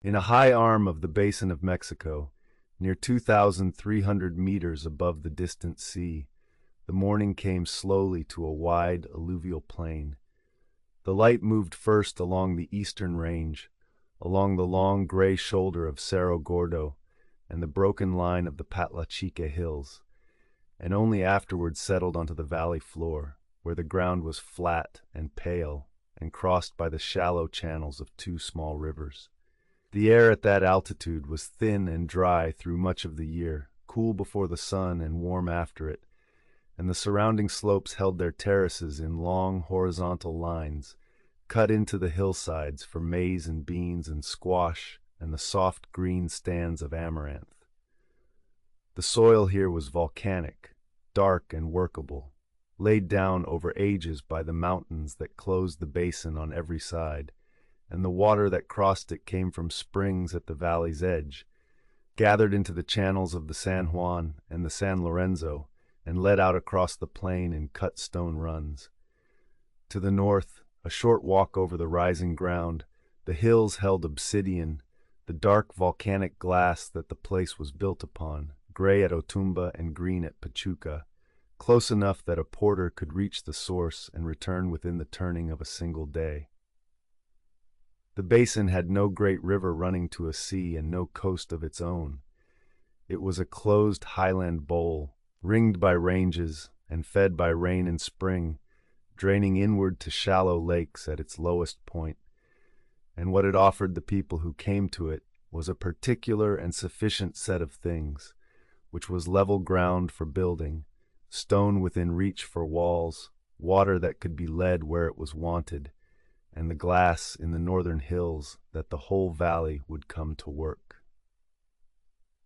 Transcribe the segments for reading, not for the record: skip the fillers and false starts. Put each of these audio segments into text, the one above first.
In a high arm of the Basin of Mexico, near 2,300 meters above the distant sea, the morning came slowly to a wide alluvial plain. The light moved first along the eastern range, along the long gray shoulder of Cerro Gordo and the broken line of the Patlachica Hills, and only afterwards settled onto the valley floor, where the ground was flat and pale and crossed by the shallow channels of two small rivers. The air at that altitude was thin and dry through much of the year, cool before the sun and warm after it, and the surrounding slopes held their terraces in long horizontal lines, cut into the hillsides for maize and beans and squash and the soft green stands of amaranth. The soil here was volcanic, dark and workable, laid down over ages by the mountains that closed the basin on every side, and the water that crossed it came from springs at the valley's edge, gathered into the channels of the San Juan and the San Lorenzo, and led out across the plain in cut stone runs. To the north, a short walk over the rising ground, the hills held obsidian, the dark volcanic glass that the place was built upon, gray at Otumba and green at Pachuca, close enough that a porter could reach the source and return within the turning of a single day. The basin had no great river running to a sea and no coast of its own. It was a closed highland bowl, ringed by ranges and fed by rain in spring, draining inward to shallow lakes at its lowest point. And what it offered the people who came to it was a particular and sufficient set of things, which was level ground for building, stone within reach for walls, water that could be led where it was wanted, and the glass in the northern hills that the whole valley would come to work.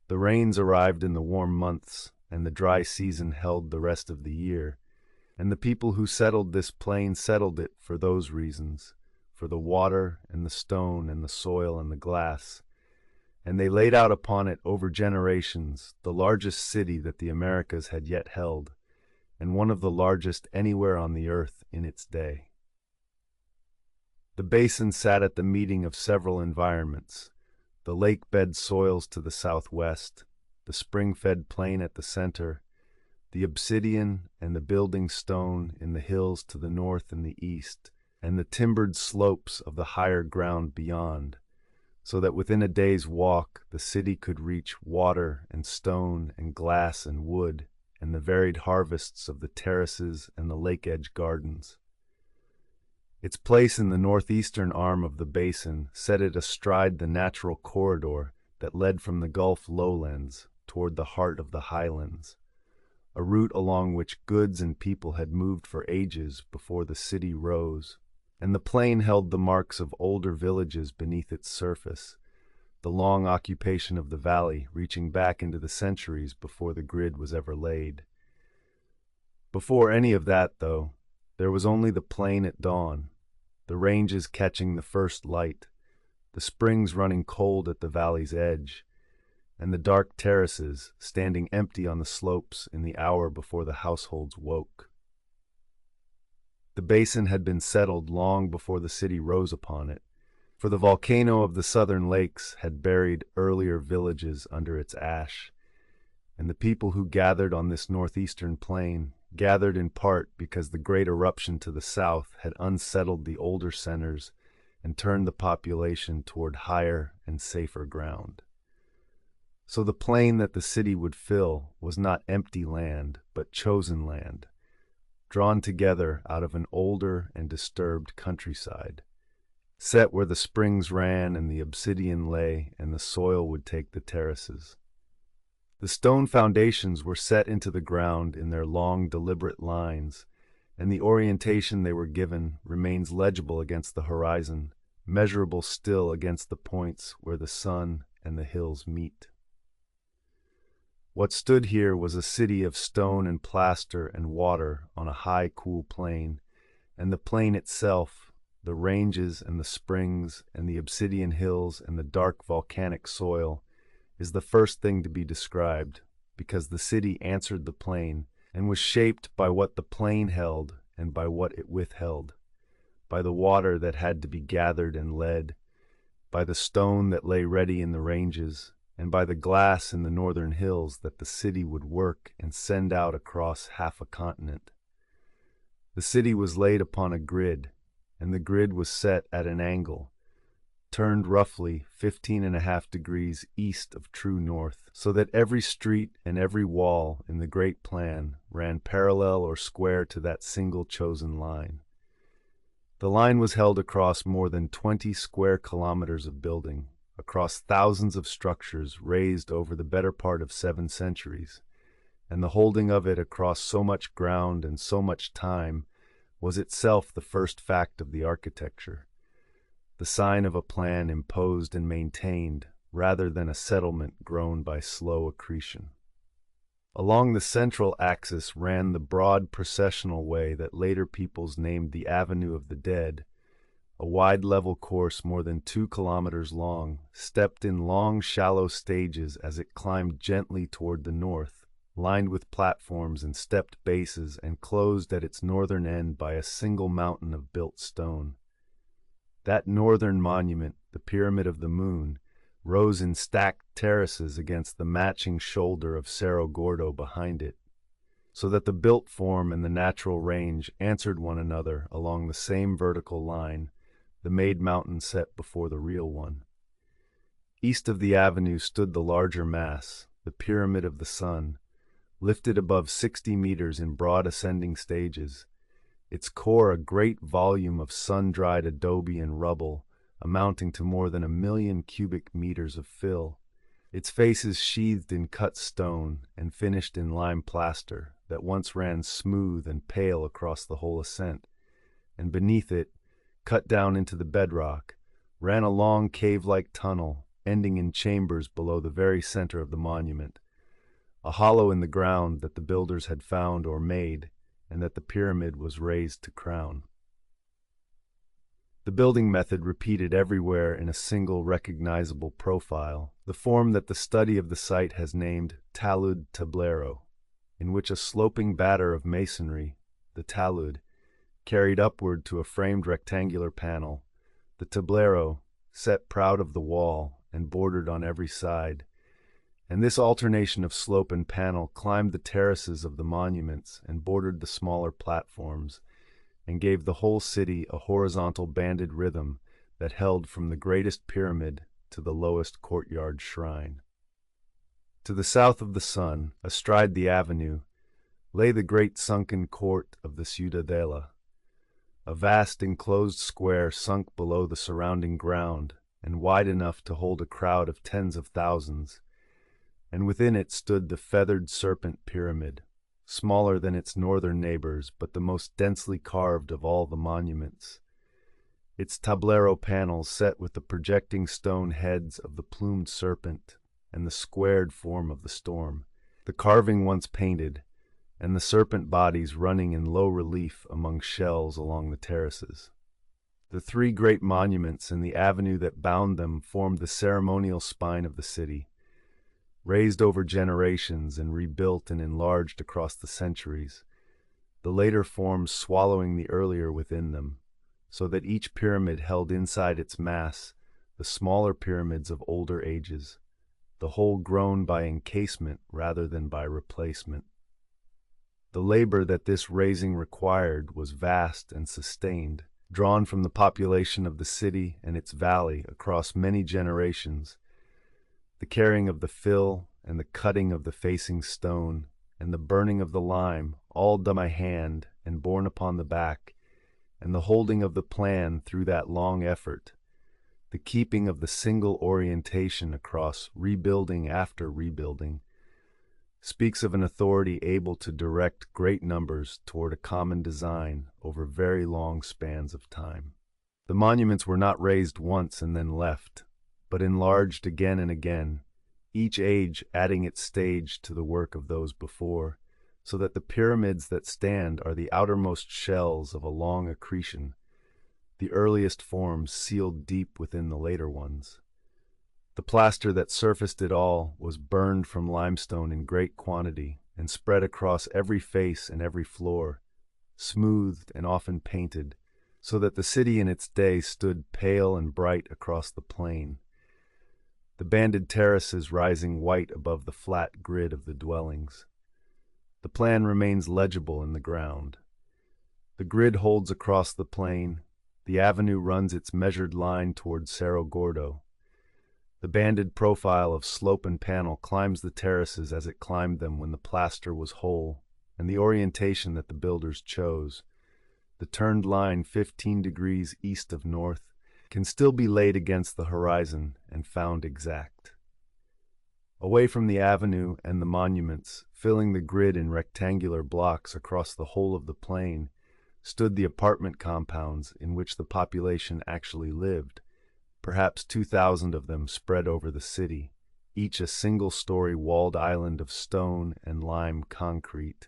The rains arrived in the warm months, and the dry season held the rest of the year, and the people who settled this plain settled it for those reasons, for the water and the stone and the soil and the glass, and they laid out upon it over generations the largest city that the Americas had yet held, and one of the largest anywhere on the earth in its day. The basin sat at the meeting of several environments, the lake-bed soils to the southwest, the spring-fed plain at the center, the obsidian and the building stone in the hills to the north and the east, and the timbered slopes of the higher ground beyond, so that within a day's walk the city could reach water and stone and glass and wood and the varied harvests of the terraces and the lake-edge gardens. Its place in the northeastern arm of the basin set it astride the natural corridor that led from the Gulf lowlands toward the heart of the highlands, a route along which goods and people had moved for ages before the city rose, and the plain held the marks of older villages beneath its surface, the long occupation of the valley reaching back into the centuries before the grid was ever laid. Before any of that, though, there was only the plain at dawn, the ranges catching the first light, the springs running cold at the valley's edge, and the dark terraces standing empty on the slopes in the hour before the households woke. The basin had been settled long before the city rose upon it, for the volcano of the southern lakes had buried earlier villages under its ash, and the people who gathered on this northeastern plain gathered in part because the great eruption to the south had unsettled the older centers and turned the population toward higher and safer ground. So the plain that the city would fill was not empty land, but chosen land, drawn together out of an older and disturbed countryside, set where the springs ran and the obsidian lay and the soil would take the terraces. The stone foundations were set into the ground in their long, deliberate lines, and the orientation they were given remains legible against the horizon, measurable still against the points where the sun and the hills meet. What stood here was a city of stone and plaster and water on a high, cool plain, and the plain itself, the ranges and the springs and the obsidian hills and the dark volcanic soil, is the first thing to be described, because the city answered the plain and was shaped by what the plain held and by what it withheld, by the water that had to be gathered and led, by the stone that lay ready in the ranges, and by the glass in the northern hills that the city would work and send out across half a continent. The city was laid upon a grid, and the grid was set at an angle, turned roughly 15.5 degrees east of true north, so that every street and every wall in the great plan ran parallel or square to that single chosen line. The line was held across more than 20 square kilometers of building, across thousands of structures raised over the better part of 7 centuries, and the holding of it across so much ground and so much time was itself the first fact of the architecture, the sign of a plan imposed and maintained, rather than a settlement grown by slow accretion. Along the central axis ran the broad processional way that later peoples named the Avenue of the Dead, a wide level course more than 2 kilometers long, stepped in long shallow stages as it climbed gently toward the north, lined with platforms and stepped bases and closed at its northern end by a single mountain of built stone. That northern monument, the Pyramid of the Moon, rose in stacked terraces against the matching shoulder of Cerro Gordo behind it, so that the built form and the natural range answered one another along the same vertical line, the made mountain set before the real one. East of the avenue stood the larger mass, the Pyramid of the Sun, lifted above 60 meters in broad ascending stages, its core a great volume of sun-dried adobe and rubble, amounting to more than 1,000,000 cubic meters of fill, its faces sheathed in cut stone and finished in lime plaster that once ran smooth and pale across the whole ascent, and beneath it, cut down into the bedrock, ran a long cave-like tunnel ending in chambers below the very center of the monument, a hollow in the ground that the builders had found or made, and that the pyramid was raised to crown. The building method repeated everywhere in a single recognizable profile, the form that the study of the site has named talud tablero, in which a sloping batter of masonry, the talud, carried upward to a framed rectangular panel, the tablero, set proud of the wall and bordered on every side, and this alternation of slope and panel climbed the terraces of the monuments and bordered the smaller platforms, and gave the whole city a horizontal banded rhythm that held from the greatest pyramid to the lowest courtyard shrine. To the south of the sun, astride the avenue, lay the great sunken court of the Ciudadela, a vast enclosed square sunk below the surrounding ground and wide enough to hold a crowd of tens of thousands, and within it stood the feathered serpent pyramid, smaller than its northern neighbors but the most densely carved of all the monuments, its tablero panels set with the projecting stone heads of the plumed serpent and the squared form of the storm, the carving once painted, and the serpent bodies running in low relief among shells along the terraces. The 3 great monuments and the avenue that bound them formed the ceremonial spine of the city, raised over generations and rebuilt and enlarged across the centuries, the later forms swallowing the earlier within them, so that each pyramid held inside its mass the smaller pyramids of older ages, the whole grown by encasement rather than by replacement. The labor that this raising required was vast and sustained, drawn from the population of the city and its valley across many generations. The carrying of the fill and the cutting of the facing stone and the burning of the lime, all done by hand and borne upon the back, and the holding of the plan through that long effort, the keeping of the single orientation across rebuilding after rebuilding, speaks of an authority able to direct great numbers toward a common design over very long spans of time. The monuments were not raised once and then left, but enlarged again and again, each age adding its stage to the work of those before, so that the pyramids that stand are the outermost shells of a long accretion, the earliest forms sealed deep within the later ones. The plaster that surfaced it all was burned from limestone in great quantity and spread across every face and every floor, smoothed and often painted, so that the city in its day stood pale and bright across the plain, the banded terraces rising white above the flat grid of the dwellings. The plan remains legible in the ground. The grid holds across the plain. The avenue runs its measured line toward Cerro Gordo. The banded profile of slope and panel climbs the terraces as it climbed them when the plaster was whole, and the orientation that the builders chose, the turned line 15 degrees east of north, can still be laid against the horizon and found exact. Away from the avenue and the monuments, filling the grid in rectangular blocks across the whole of the plain, stood the apartment compounds in which the population actually lived, perhaps 2,000 of them spread over the city, each a single-story walled island of stone and lime concrete,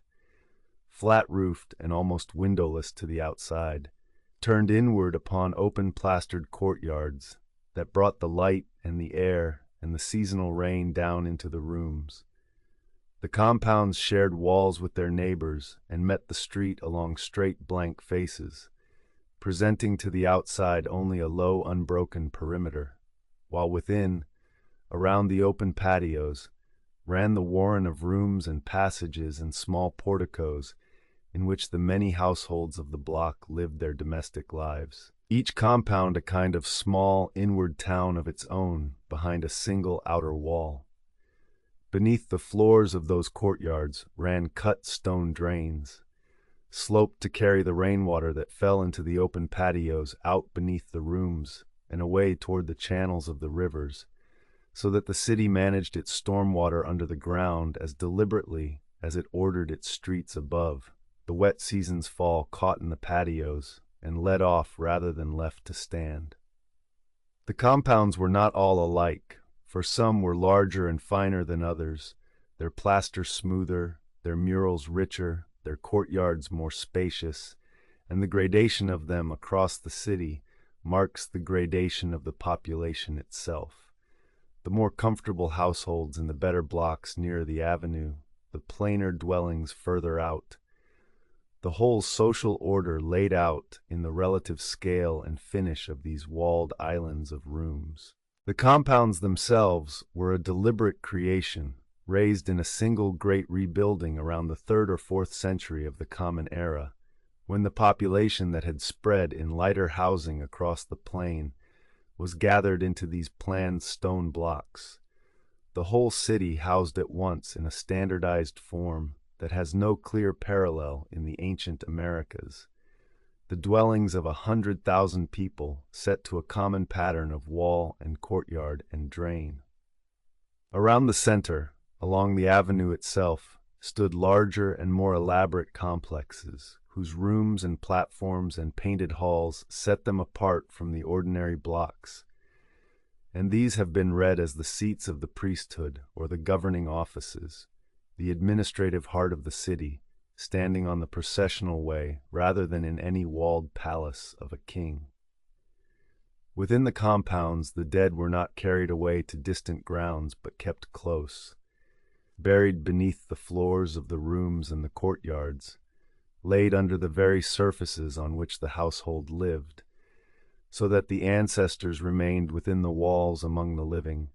flat-roofed and almost windowless to the outside, turned inward upon open plastered courtyards that brought the light and the air and the seasonal rain down into the rooms. The compounds shared walls with their neighbors and met the street along straight blank faces, presenting to the outside only a low, unbroken perimeter, while within, around the open patios, ran the warren of rooms and passages and small porticos in which the many households of the block lived their domestic lives. Each compound a kind of small, inward town of its own behind a single outer wall. Beneath the floors of those courtyards ran cut stone drains, sloped to carry the rainwater that fell into the open patios out beneath the rooms and away toward the channels of the rivers, so that the city managed its stormwater under the ground as deliberately as it ordered its streets above. The wet season's fall caught in the patios and led off rather than left to stand. The compounds were not all alike, for some were larger and finer than others, their plaster smoother, their murals richer, their courtyards more spacious, and the gradation of them across the city marks the gradation of the population itself. The more comfortable households in the better blocks near the avenue, the plainer dwellings further out, the whole social order laid out in the relative scale and finish of these walled islands of rooms. The compounds themselves were a deliberate creation, raised in a single great rebuilding around the 3rd or 4th century of the Common Era, when the population that had spread in lighter housing across the plain was gathered into these planned stone blocks. The whole city housed at once in a standardized form that has no clear parallel in the ancient Americas. The dwellings of 100,000 people set to a common pattern of wall and courtyard and drain. Around the center, along the avenue itself, stood larger and more elaborate complexes, whose rooms and platforms and painted halls set them apart from the ordinary blocks. And these have been read as the seats of the priesthood or the governing offices, the administrative heart of the city, standing on the processional way rather than in any walled palace of a king. Within the compounds, the dead were not carried away to distant grounds but kept close, buried beneath the floors of the rooms and the courtyards, laid under the very surfaces on which the household lived, so that the ancestors remained within the walls among the living,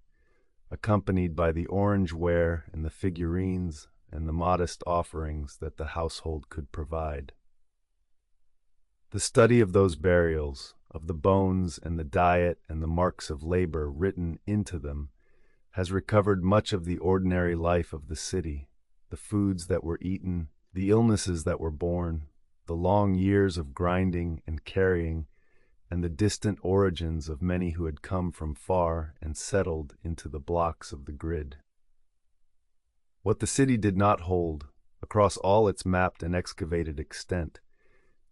accompanied by the orange ware and the figurines and the modest offerings that the household could provide. The study of those burials, of the bones and the diet and the marks of labor written into them, has recovered much of the ordinary life of the city, the foods that were eaten, the illnesses that were borne, the long years of grinding and carrying, and the distant origins of many who had come from far and settled into the blocks of the grid. What the city did not hold, across all its mapped and excavated extent,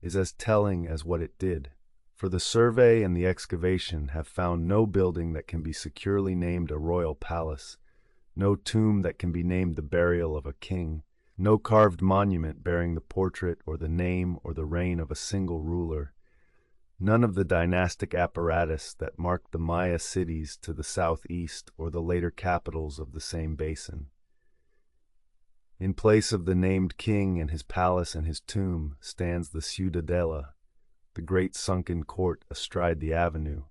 is as telling as what it did, for the survey and the excavation have found no building that can be securely named a royal palace, no tomb that can be named the burial of a king, no carved monument bearing the portrait or the name or the reign of a single ruler, none of the dynastic apparatus that marked the Maya cities to the southeast or the later capitals of the same basin. In place of the named king and his palace and his tomb stands the ciudadela, the great sunken court astride the avenue,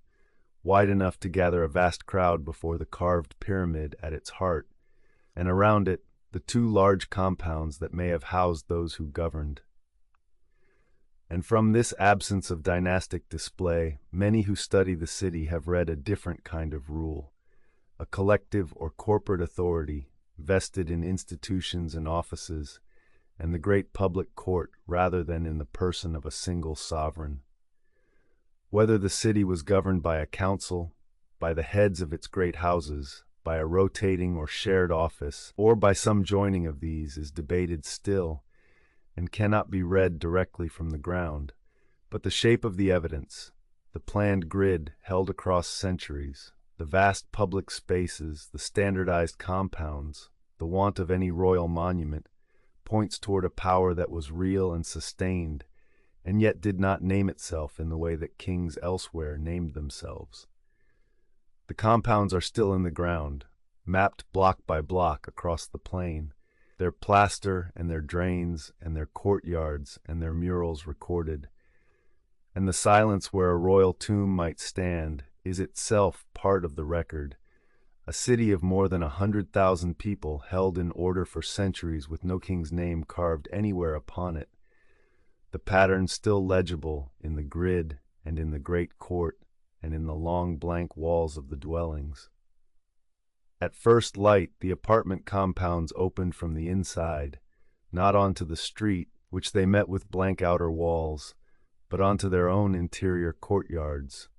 wide enough to gather a vast crowd before the carved pyramid at its heart, and around it the two large compounds that may have housed those who governed. And from this absence of dynastic display, many who study the city have read a different kind of rule, a collective or corporate authority vested in institutions and offices, and the great public court rather than in the person of a single sovereign. Whether the city was governed by a council, by the heads of its great houses, by a rotating or shared office, or by some joining of these is debated still, and cannot be read directly from the ground, but the shape of the evidence, the planned grid held across centuries, the vast public spaces, the standardized compounds, the want of any royal monument, points toward a power that was real and sustained, and yet did not name itself in the way that kings elsewhere named themselves. The compounds are still in the ground, mapped block by block across the plain, their plaster and their drains and their courtyards and their murals recorded. And the silence where a royal tomb might stand is itself part of the record. A city of more than 100,000 people held in order for centuries with no king's name carved anywhere upon it. The pattern still legible in the grid and in the great court and in the long blank walls of the dwellings. At first light, the apartment compounds opened from the inside, not onto the street, which they met with blank outer walls, but onto their own interior courtyards,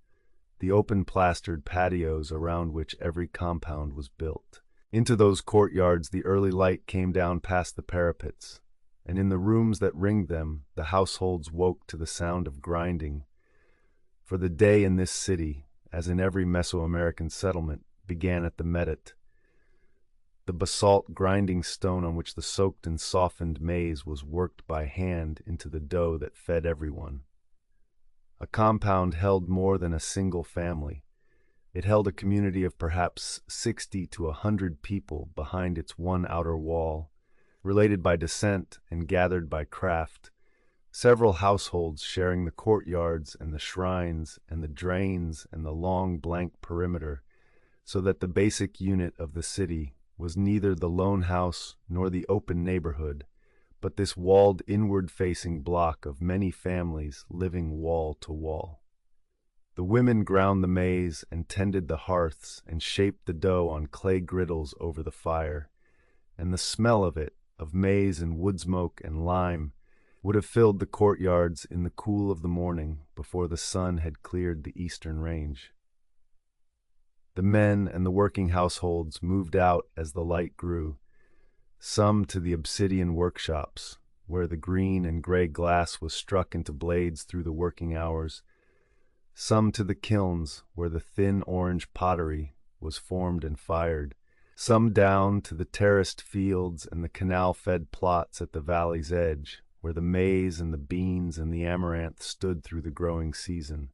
the open plastered patios around which every compound was built. Into those courtyards the early light came down past the parapets, and in the rooms that ringed them the households woke to the sound of grinding. For the day in this city, as in every Mesoamerican settlement, began at the medet, the basalt grinding stone on which the soaked and softened maize was worked by hand into the dough that fed everyone. A compound held more than a single family. It held a community of perhaps 60 to 100 people behind its one outer wall, related by descent and gathered by craft, several households sharing the courtyards and the shrines and the drains and the long blank perimeter, so that the basic unit of the city was neither the lone house nor the open neighborhood, but this walled inward-facing block of many families living wall to wall. The women ground the maize and tended the hearths and shaped the dough on clay griddles over the fire, and the smell of it, of maize and wood smoke and lime, would have filled the courtyards in the cool of the morning before the sun had cleared the eastern range. The men and the working households moved out as the light grew, some to the obsidian workshops, where the green and gray glass was struck into blades through the working hours, some to the kilns where the thin orange pottery was formed and fired, some down to the terraced fields and the canal-fed plots at the valley's edge, where the maize and the beans and the amaranth stood through the growing season.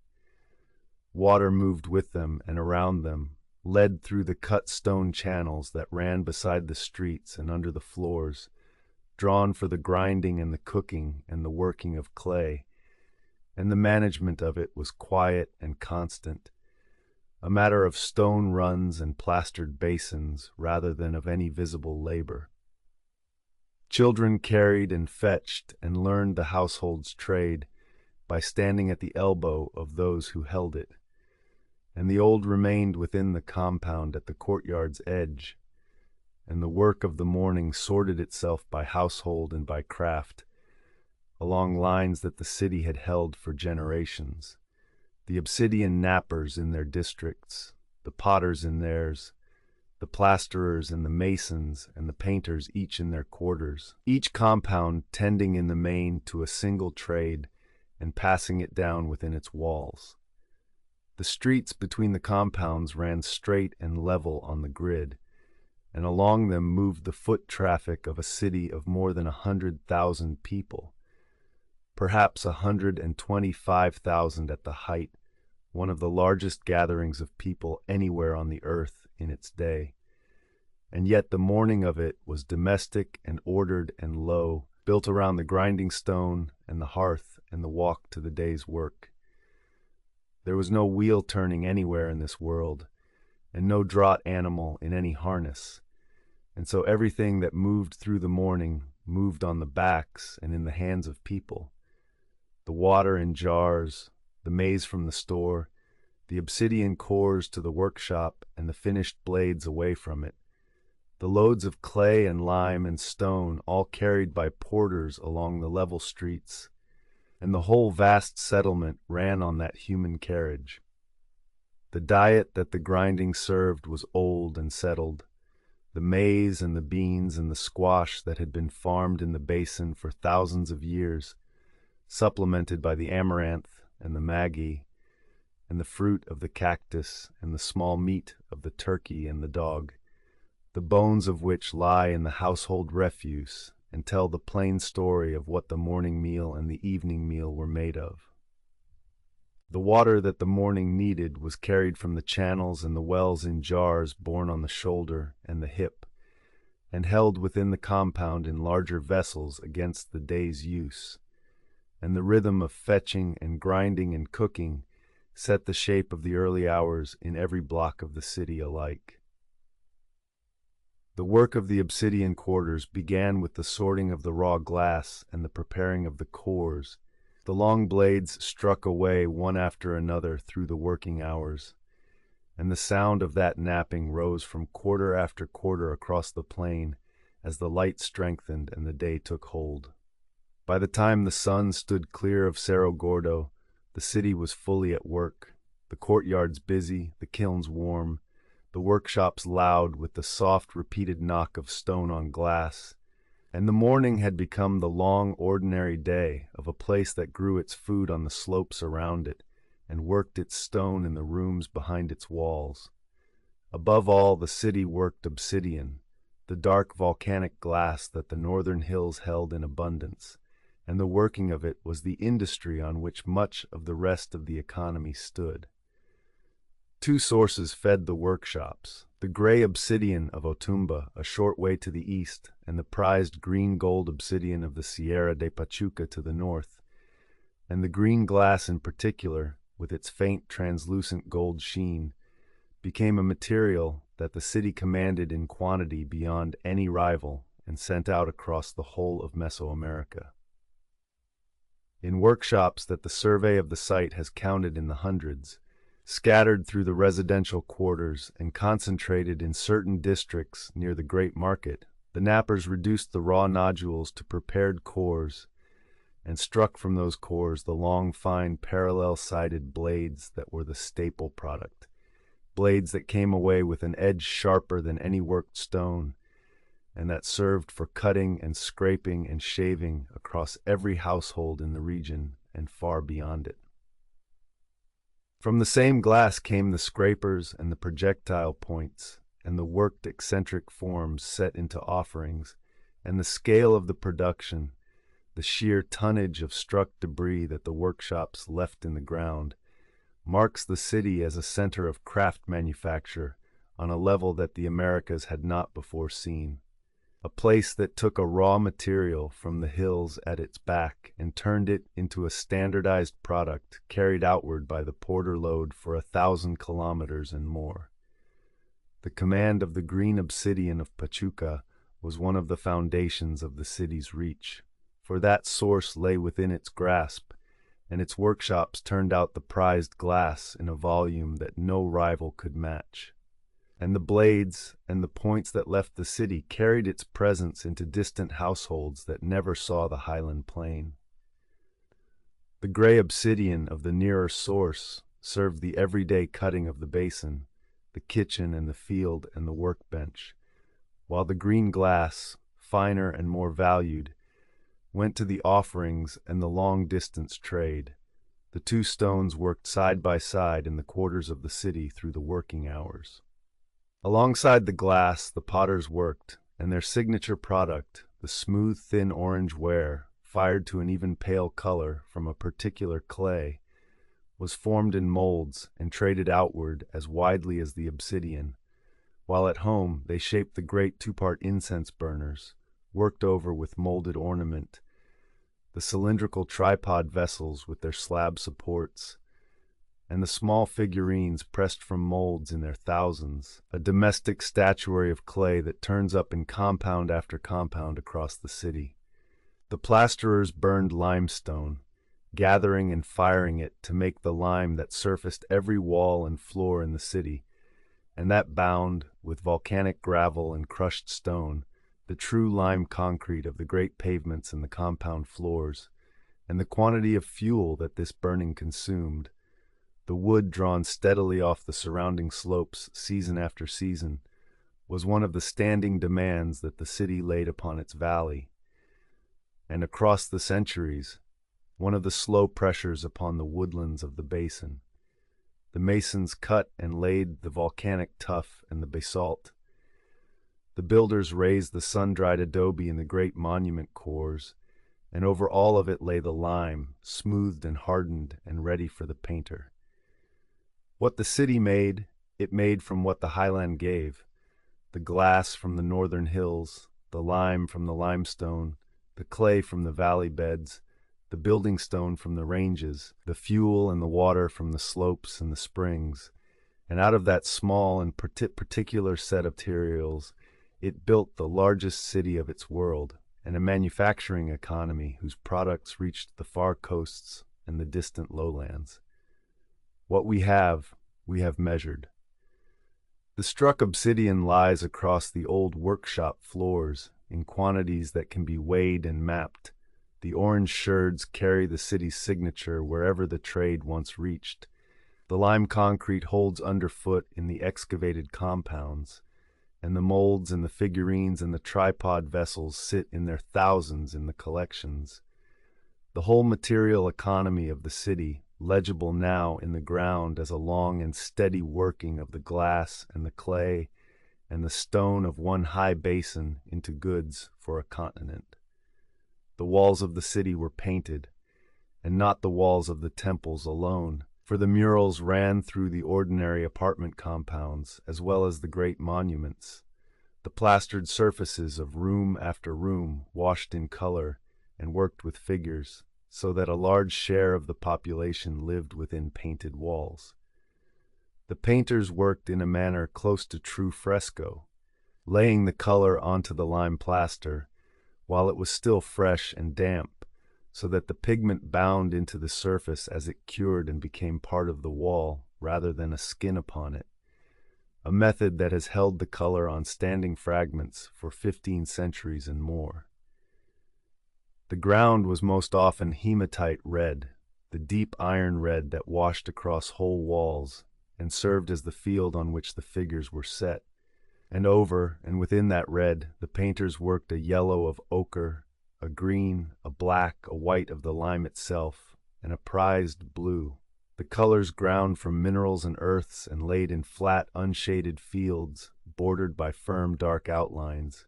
Water moved with them and around them, led through the cut stone channels that ran beside the streets and under the floors, drawn for the grinding and the cooking and the working of clay, and the management of it was quiet and constant, a matter of stone runs and plastered basins rather than of any visible labor. Children carried and fetched and learned the household's trade by standing at the elbow of those who held it, and the old remained within the compound at the courtyard's edge, and the work of the morning sorted itself by household and by craft, along lines that the city had held for generations, the obsidian knappers in their districts, the potters in theirs, the plasterers and the masons and the painters each in their quarters, each compound tending in the main to a single trade and passing it down within its walls. The streets between the compounds ran straight and level on the grid, and along them moved the foot traffic of a city of more than 100,000 people, perhaps 125,000 at the height, one of the largest gatherings of people anywhere on the earth in its day. And yet the morning of it was domestic and ordered and low, built around the grinding stone and the hearth and the walk to the day's work. There was no wheel turning anywhere in this world, and no draught animal in any harness, and so everything that moved through the morning moved on the backs and in the hands of people. The water in jars, the maize from the store, the obsidian cores to the workshop and the finished blades away from it, the loads of clay and lime and stone all carried by porters along the level streets, and the whole vast settlement ran on that human carriage. The diet that the grinding served was old and settled. The maize and the beans and the squash that had been farmed in the basin for thousands of years, supplemented by the amaranth and the maggie, and the fruit of the cactus and the small meat of the turkey and the dog, the bones of which lie in the household refuse and tell the plain story of what the morning meal and the evening meal were made of. The water that the morning needed was carried from the channels and the wells in jars borne on the shoulder and the hip, and held within the compound in larger vessels against the day's use, and the rhythm of fetching and grinding and cooking set the shape of the early hours in every block of the city alike. The work of the obsidian quarters began with the sorting of the raw glass and the preparing of the cores. The long blades struck away one after another through the working hours, and the sound of that napping rose from quarter after quarter across the plain as the light strengthened and the day took hold. By the time the sun stood clear of Cerro Gordo, the city was fully at work, the courtyards busy, the kilns warm, the workshops loud with the soft repeated knock of stone on glass, and the morning had become the long ordinary day of a place that grew its food on the slopes around it and worked its stone in the rooms behind its walls. Above all, the city worked obsidian, the dark volcanic glass that the northern hills held in abundance, and the working of it was the industry on which much of the rest of the economy stood. Two sources fed the workshops: the gray obsidian of Otumba, a short way to the east, and the prized green-gold obsidian of the Sierra de Pachuca to the north. And the green glass in particular, with its faint translucent gold sheen, became a material that the city commanded in quantity beyond any rival and sent out across the whole of Mesoamerica. In workshops that the survey of the site has counted in the hundreds, scattered through the residential quarters and concentrated in certain districts near the great market, the knappers reduced the raw nodules to prepared cores and struck from those cores the long, fine, parallel-sided blades that were the staple product, blades that came away with an edge sharper than any worked stone, and that served for cutting and scraping and shaving across every household in the region and far beyond it. From the same glass came the scrapers and the projectile points and the worked eccentric forms set into offerings, and the scale of the production, the sheer tonnage of struck debris that the workshops left in the ground, marks the city as a center of craft manufacture on a level that the Americas had not before seen. A place that took a raw material from the hills at its back and turned it into a standardized product carried outward by the porter load for 1,000 kilometers and more. The command of the green obsidian of Pachuca was one of the foundations of the city's reach, for that source lay within its grasp, and its workshops turned out the prized glass in a volume that no rival could match. And the blades and the points that left the city carried its presence into distant households that never saw the highland plain. The gray obsidian of the nearer source served the everyday cutting of the basin, the kitchen and the field and the workbench, while the green glass, finer and more valued, went to the offerings and the long-distance trade. The two stones worked side by side in the quarters of the city through the working hours. Alongside the glass, the potters worked, and their signature product, the smooth, thin orange ware, fired to an even pale color from a particular clay, was formed in molds and traded outward as widely as the obsidian, while at home they shaped the great two-part incense burners, worked over with molded ornament, the cylindrical tripod vessels with their slab supports, and the small figurines pressed from molds in their thousands, a domestic statuary of clay that turns up in compound after compound across the city. The plasterers burned limestone, gathering and firing it to make the lime that surfaced every wall and floor in the city, and that bound, with volcanic gravel and crushed stone, the true lime concrete of the great pavements and the compound floors, and the quantity of fuel that this burning consumed, the wood drawn steadily off the surrounding slopes season after season, was one of the standing demands that the city laid upon its valley, and across the centuries, one of the slow pressures upon the woodlands of the basin. The masons cut and laid the volcanic tuff and the basalt. The builders raised the sun-dried adobe in the great monument cores, and over all of it lay the lime, smoothed and hardened and ready for the painter. What the city made, it made from what the highland gave: the glass from the northern hills, the lime from the limestone, the clay from the valley beds, the building stone from the ranges, the fuel and the water from the slopes and the springs, and out of that small and particular set of materials, it built the largest city of its world, and a manufacturing economy whose products reached the far coasts and the distant lowlands. What we have measured. The struck obsidian lies across the old workshop floors in quantities that can be weighed and mapped. The orange sherds carry the city's signature wherever the trade once reached. The lime concrete holds underfoot in the excavated compounds, and the molds and the figurines and the tripod vessels sit in their thousands in the collections. The whole material economy of the city, legible now in the ground as a long and steady working of the glass and the clay and the stone of one high basin into goods for a continent. The walls of the city were painted, and not the walls of the temples alone, for the murals ran through the ordinary apartment compounds as well as the great monuments. The plastered surfaces of room after room washed in color and worked with figures, so that a large share of the population lived within painted walls. The painters worked in a manner close to true fresco, laying the color onto the lime plaster while it was still fresh and damp, so that the pigment bound into the surface as it cured and became part of the wall rather than a skin upon it, a method that has held the color on standing fragments for 15 centuries and more. The ground was most often hematite red, the deep iron red that washed across whole walls and served as the field on which the figures were set. And over and within that red, the painters worked a yellow of ochre, a green, a black, a white of the lime itself, and a prized blue. The colors ground from minerals and earths and laid in flat, unshaded fields, bordered by firm, dark outlines.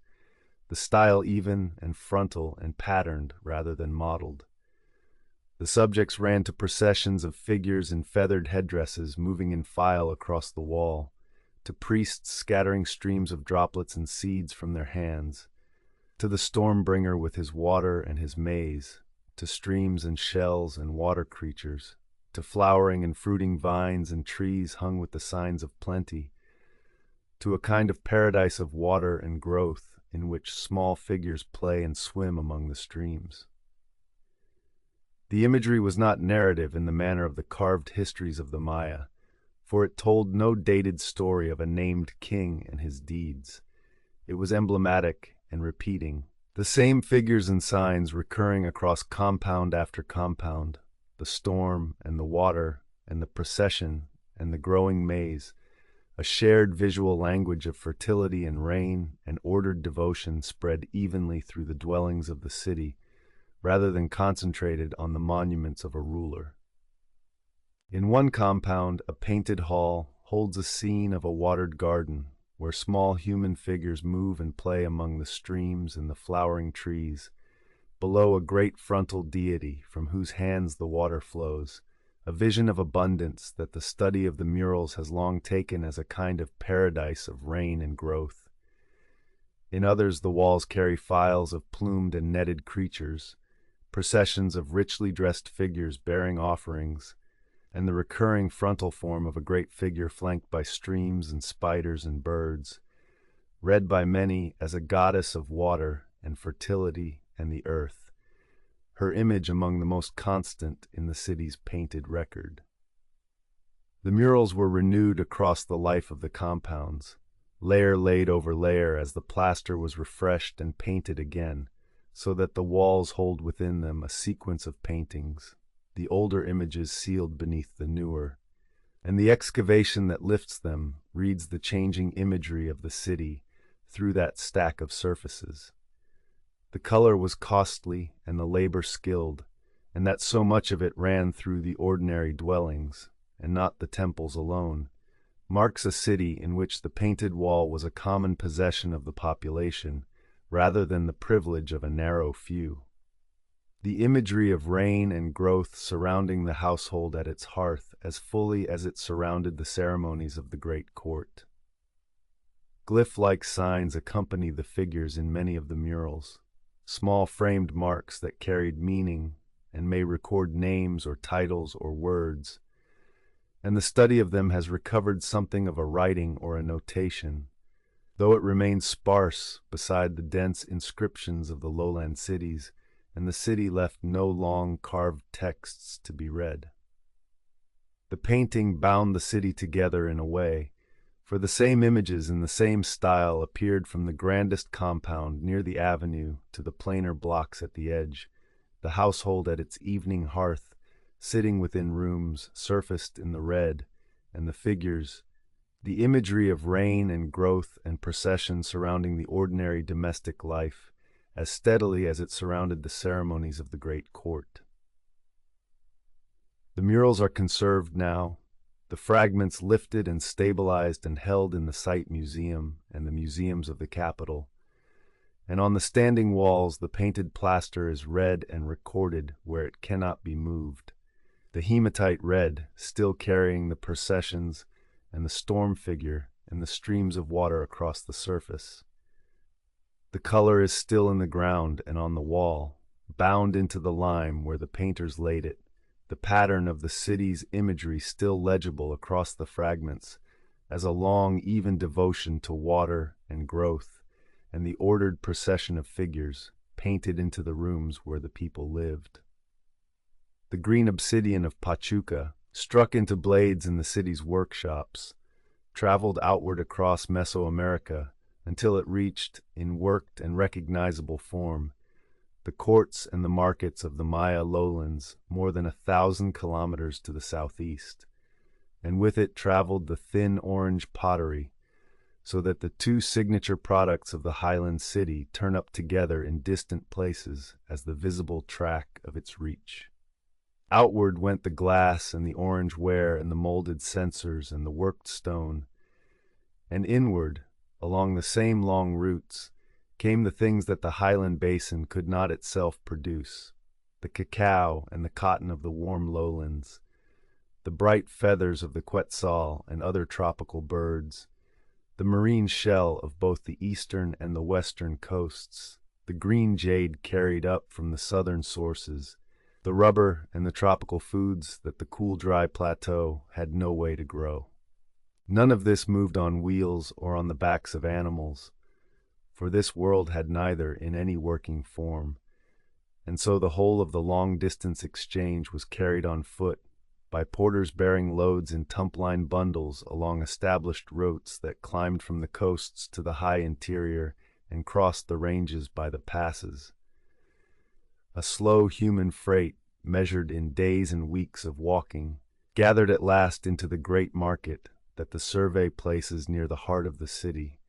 The style even and frontal and patterned rather than modeled. The subjects ran to processions of figures in feathered headdresses moving in file across the wall, to priests scattering streams of droplets and seeds from their hands, to the storm-bringer with his water and his maize, to streams and shells and water creatures, to flowering and fruiting vines and trees hung with the signs of plenty, to a kind of paradise of water and growth in which small figures play and swim among the streams. The imagery was not narrative in the manner of the carved histories of the Maya, for it told no dated story of a named king and his deeds. It was emblematic and repeating, the same figures and signs recurring across compound after compound, the storm and the water and the procession and the growing maize, a shared visual language of fertility and rain and ordered devotion spread evenly through the dwellings of the city, rather than concentrated on the monuments of a ruler. In one compound, a painted hall holds a scene of a watered garden, where small human figures move and play among the streams and the flowering trees, below a great frontal deity from whose hands the water flows, a vision of abundance that the study of the murals has long taken as a kind of paradise of rain and growth. In others, the walls carry files of plumed and netted creatures, processions of richly dressed figures bearing offerings, and the recurring frontal form of a great figure flanked by streams and spiders and birds, read by many as a goddess of water and fertility and the earth, her image among the most constant in the city's painted record. The murals were renewed across the life of the compounds, layer laid over layer as the plaster was refreshed and painted again, so that the walls hold within them a sequence of paintings, the older images sealed beneath the newer, and the excavation that lifts them reads the changing imagery of the city through that stack of surfaces. The color was costly and the labor skilled, and that so much of it ran through the ordinary dwellings, and not the temples alone, marks a city in which the painted wall was a common possession of the population, rather than the privilege of a narrow few. The imagery of rain and growth surrounding the household at its hearth as fully as it surrounded the ceremonies of the great court. Glyph-like signs accompany the figures in many of the murals, small framed marks that carried meaning and may record names or titles or words, and the study of them has recovered something of a writing or a notation, though it remains sparse beside the dense inscriptions of the lowland cities, and the city left no long carved texts to be read. The painting bound the city together in a way, for the same images in the same style appeared from the grandest compound near the avenue to the plainer blocks at the edge, the household at its evening hearth, sitting within rooms surfaced in the red, and the figures, the imagery of rain and growth and procession surrounding the ordinary domestic life, as steadily as it surrounded the ceremonies of the great court. The murals are conserved now, the fragments lifted and stabilized and held in the site museum and the museums of the capital, and on the standing walls the painted plaster is read and recorded where it cannot be moved, the hematite red still carrying the processions and the storm figure and the streams of water across the surface. The color is still in the ground and on the wall, bound into the lime where the painters laid it, the pattern of the city's imagery still legible across the fragments, as a long, even devotion to water and growth, and the ordered procession of figures painted into the rooms where the people lived. The green obsidian of Pachuca, struck into blades in the city's workshops, traveled outward across Mesoamerica until it reached, in worked and recognizable form, the courts and the markets of the Maya lowlands more than 1,000 kilometers to the southeast, and with it traveled the thin orange pottery, so that the two signature products of the highland city turn up together in distant places as the visible track of its reach. Outward went the glass and the orange ware and the molded censers and the worked stone, and inward, along the same long routes, came the things that the highland basin could not itself produce, the cacao and the cotton of the warm lowlands, the bright feathers of the quetzal and other tropical birds, the marine shell of both the eastern and the western coasts, the green jade carried up from the southern sources, the rubber and the tropical foods that the cool, dry plateau had no way to grow. None of this moved on wheels or on the backs of animals, for this world had neither in any working form, and so the whole of the long-distance exchange was carried on foot, by porters bearing loads in tump-line bundles along established routes that climbed from the coasts to the high interior and crossed the ranges by the passes. A slow human freight, measured in days and weeks of walking, gathered at last into the great market that the survey places near the heart of the city,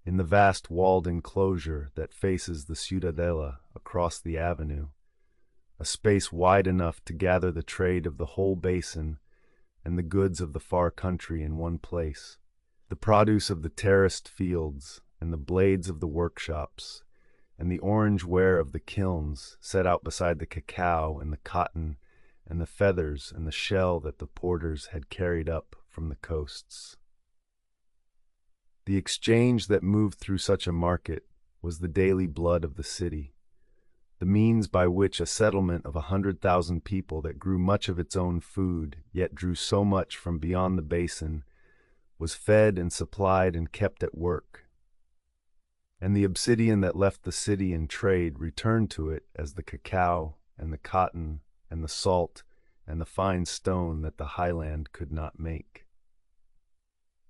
in the vast walled enclosure that faces the Ciudadela across the avenue, a space wide enough to gather the trade of the whole basin and the goods of the far country in one place, the produce of the terraced fields and the blades of the workshops, and the orange ware of the kilns set out beside the cacao and the cotton and the feathers and the shell that the porters had carried up from the coasts. The exchange that moved through such a market was the daily blood of the city, the means by which a settlement of 100,000 people that grew much of its own food, yet drew so much from beyond the basin, was fed and supplied and kept at work. And the obsidian that left the city in trade returned to it as the cacao and the cotton and the salt and the fine stone that the highland could not make.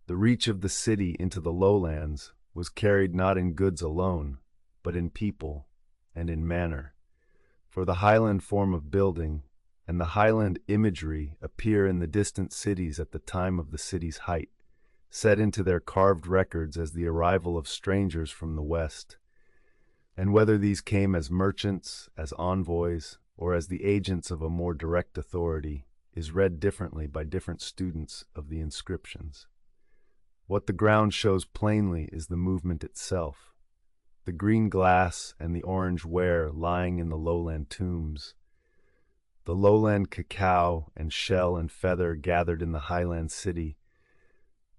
The reach of the city into the lowlands was carried not in goods alone, but in people and in manner. For the highland form of building and the highland imagery appear in the distant cities at the time of the city's height, set into their carved records as the arrival of strangers from the west. And whether these came as merchants, as envoys, or as the agents of a more direct authority, is read differently by different students of the inscriptions. What the ground shows plainly is the movement itself, the green glass and the orange ware lying in the lowland tombs, the lowland cacao and shell and feather gathered in the highland city,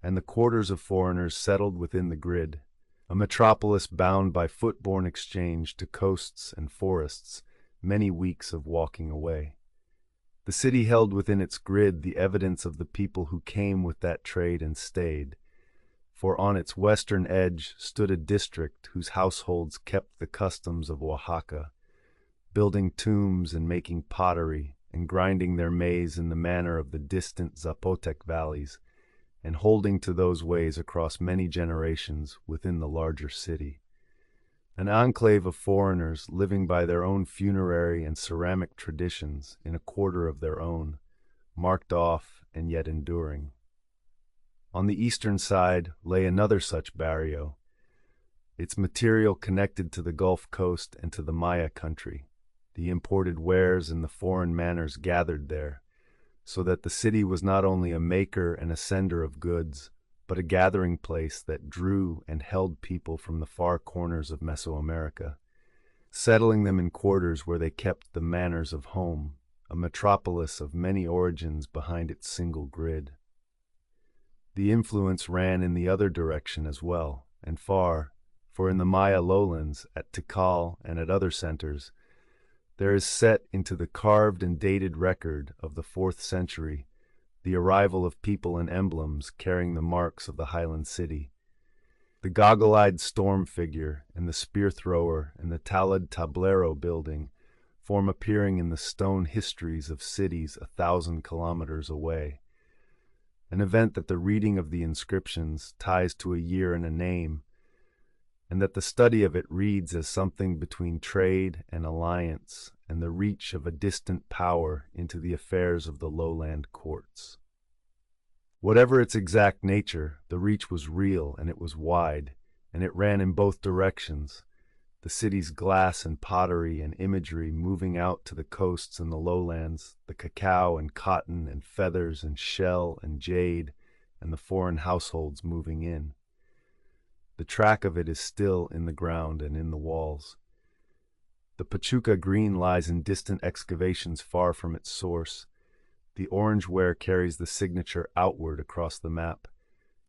and the quarters of foreigners settled within the grid, a metropolis bound by foot-borne exchange to coasts and forests, many weeks of walking away. The city held within its grid the evidence of the people who came with that trade and stayed, for on its western edge stood a district whose households kept the customs of Oaxaca, building tombs and making pottery and grinding their maize in the manner of the distant Zapotec valleys, and holding to those ways across many generations within the larger city. An enclave of foreigners living by their own funerary and ceramic traditions in a quarter of their own, marked off and yet enduring. On the eastern side lay another such barrio, its material connected to the Gulf Coast and to the Maya country, the imported wares and the foreign manners gathered there, so that the city was not only a maker and a sender of goods, but a gathering place that drew and held people from the far corners of Mesoamerica, settling them in quarters where they kept the manners of home, a metropolis of many origins behind its single grid. The influence ran in the other direction as well, and far, for in the Maya lowlands, at Tikal and at other centers, there is set into the carved and dated record of the 4th century the arrival of people and emblems carrying the marks of the highland city. The goggle-eyed storm figure and the spear thrower and the talad tablero building form appearing in the stone histories of cities 1,000 kilometers away, an event that the reading of the inscriptions ties to a year and a name, and that the study of it reads as something between trade and alliance and the reach of a distant power into the affairs of the lowland courts. Whatever its exact nature, the reach was real and it was wide, and it ran in both directions, the city's glass and pottery and imagery moving out to the coasts and the lowlands, the cacao and cotton and feathers and shell and jade, and the foreign households moving in. The track of it is still in the ground and in the walls. The Pachuca green lies in distant excavations far from its source. The orange ware carries the signature outward across the map.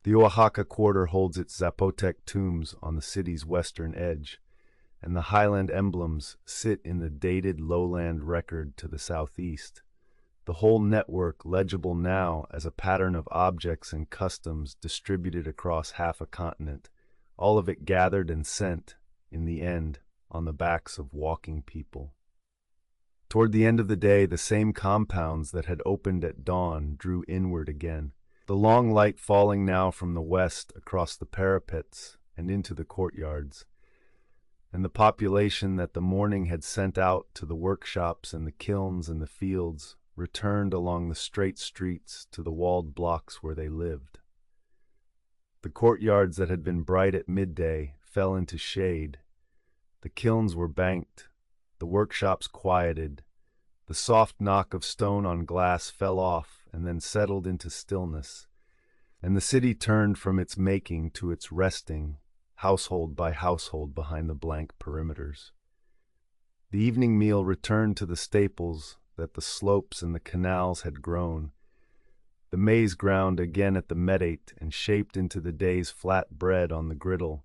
The Oaxaca quarter holds its Zapotec tombs on the city's western edge, and the highland emblems sit in the dated lowland record to the southeast, the whole network legible now as a pattern of objects and customs distributed across half a continent, all of it gathered and sent, in the end, on the backs of walking people. Toward the end of the day, the same compounds that had opened at dawn drew inward again, the long light falling now from the west across the parapets and into the courtyards, and the population that the morning had sent out to the workshops and the kilns and the fields returned along the straight streets to the walled blocks where they lived. The courtyards that had been bright at midday fell into shade. The kilns were banked, the workshops quieted, the soft knock of stone on glass fell off and then settled into stillness, and the city turned from its making to its resting, household by household behind the blank perimeters. The evening meal returned to the staples that the slopes and the canals had grown, The maize ground again at the metate and shaped into the day's flat bread on the griddle.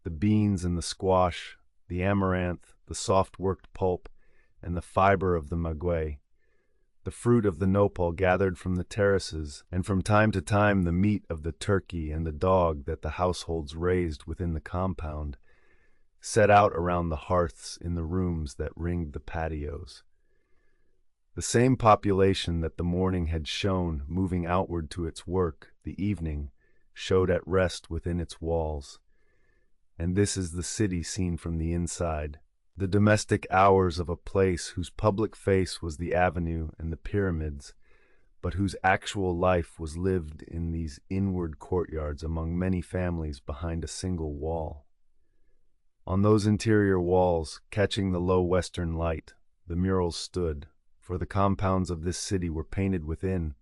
The beans and the squash, the amaranth, the soft-worked pulp, and the fiber of the maguey. The fruit of the nopal gathered from the terraces, and from time to time the meat of the turkey and the dog that the households raised within the compound, set out around the hearths in the rooms that ringed the patios. The same population that the morning had shown moving outward to its work, the evening showed at rest within its walls. And this is the city seen from the inside, the domestic hours of a place whose public face was the avenue and the pyramids, but whose actual life was lived in these inward courtyards among many families behind a single wall. On those interior walls, catching the low western light, the murals stood, for the compounds of this city were painted within,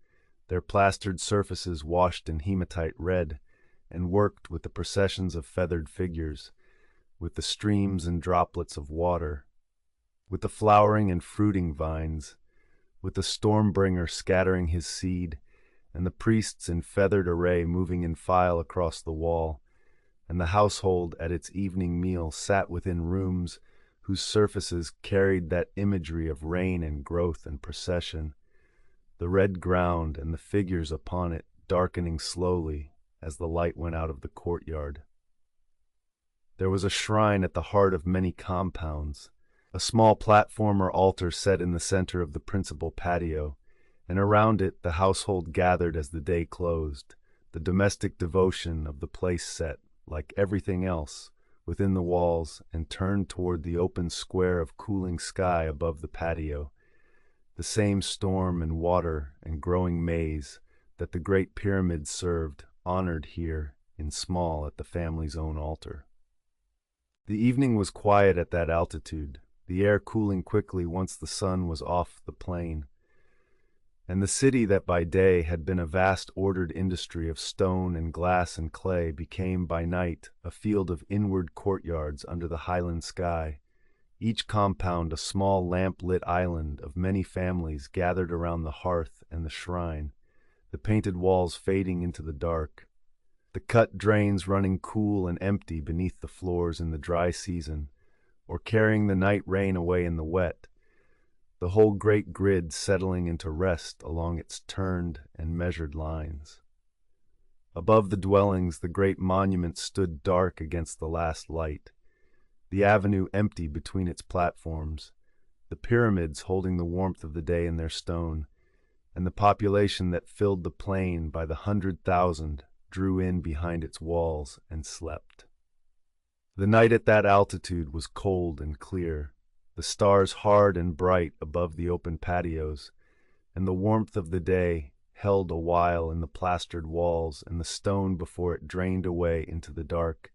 their plastered surfaces washed in hematite red, and worked with the processions of feathered figures, with the streams and droplets of water, with the flowering and fruiting vines, with the storm-bringer scattering his seed, and the priests in feathered array moving in file across the wall, and the household at its evening meal sat within rooms whose surfaces carried that imagery of rain and growth and procession, the red ground and the figures upon it darkening slowly as the light went out of the courtyard. There was a shrine at the heart of many compounds, a small platform or altar set in the center of the principal patio, and around it the household gathered as the day closed, the domestic devotion of the place set, like everything else, within the walls and turned toward the open square of cooling sky above the patio, the same storm and water and growing maize that the great pyramids served, honored here in small at the family's own altar. The evening was quiet at that altitude, the air cooling quickly once the sun was off the plain. And the city that by day had been a vast ordered industry of stone and glass and clay became by night a field of inward courtyards under the highland sky, each compound a small lamp-lit island of many families gathered around the hearth and the shrine, the painted walls fading into the dark, the cut drains running cool and empty beneath the floors in the dry season, or carrying the night rain away in the wet, the whole great grid settling into rest along its turned and measured lines. Above the dwellings the great monuments stood dark against the last light, the avenue empty between its platforms, the pyramids holding the warmth of the day in their stone, and the population that filled the plain by the 100,000 drew in behind its walls and slept. The night at that altitude was cold and clear, the stars hard and bright above the open patios, and the warmth of the day held a while in the plastered walls and the stone before it drained away into the dark,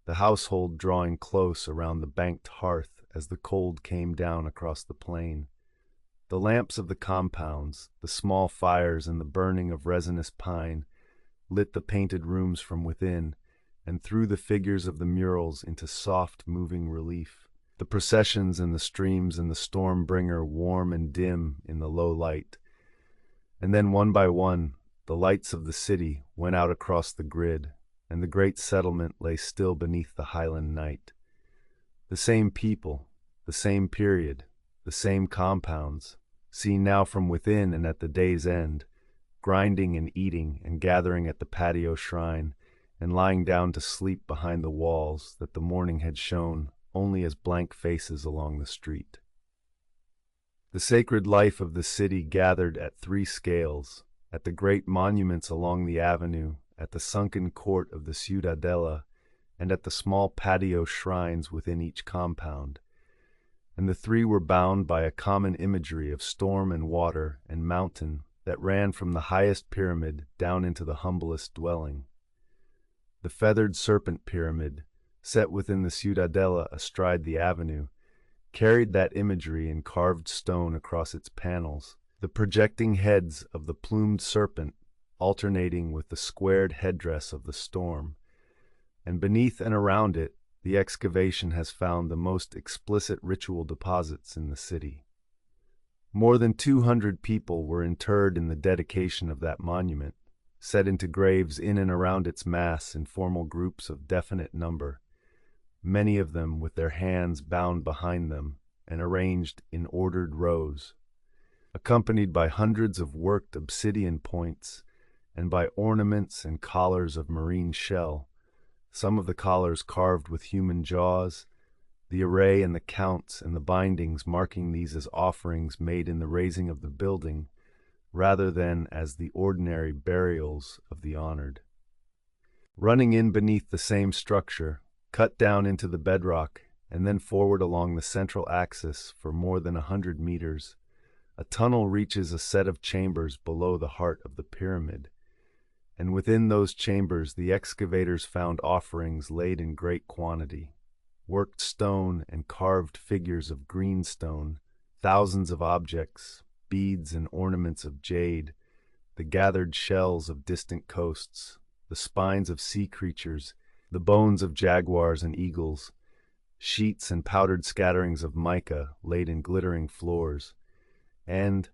the household drawing close around the banked hearth as the cold came down across the plain. The lamps of the compounds, the small fires and the burning of resinous pine, lit the painted rooms from within, and threw the figures of the murals into soft, moving relief, the processions and the streams and the storm-bringer warm and dim in the low light. And then one by one, the lights of the city went out across the grid, and the great settlement lay still beneath the highland night. The same people, the same period, the same compounds, seen now from within and at the day's end, grinding and eating and gathering at the patio shrine, and lying down to sleep behind the walls that the morning had shown only as blank faces along the street. The sacred life of the city gathered at three scales, at the great monuments along the avenue, at the sunken court of the Ciudadela, and at the small patio shrines within each compound. And the three were bound by a common imagery of storm and water and mountain that ran from the highest pyramid down into the humblest dwelling. The feathered serpent pyramid, set within the Ciudadela astride the avenue, carried that imagery in carved stone across its panels, the projecting heads of the plumed serpent alternating with the squared headdress of the storm, and beneath and around it the excavation has found the most explicit ritual deposits in the city. More than 200 people were interred in the dedication of that monument, set into graves in and around its mass in formal groups of definite number, many of them with their hands bound behind them and arranged in ordered rows, accompanied by hundreds of worked obsidian points and by ornaments and collars of marine shell, some of the collars carved with human jaws, the array and the counts and the bindings marking these as offerings made in the raising of the building, rather than as the ordinary burials of the honored. Running in beneath the same structure, cut down into the bedrock, and then forward along the central axis for more than 100 meters, a tunnel reaches a set of chambers below the heart of the pyramid, and within those chambers the excavators found offerings laid in great quantity, worked stone and carved figures of green stone, thousands of objects, beads and ornaments of jade, the gathered shells of distant coasts, the spines of sea creatures, the bones of jaguars and eagles, sheets and powdered scatterings of mica laid in glittering floors, and,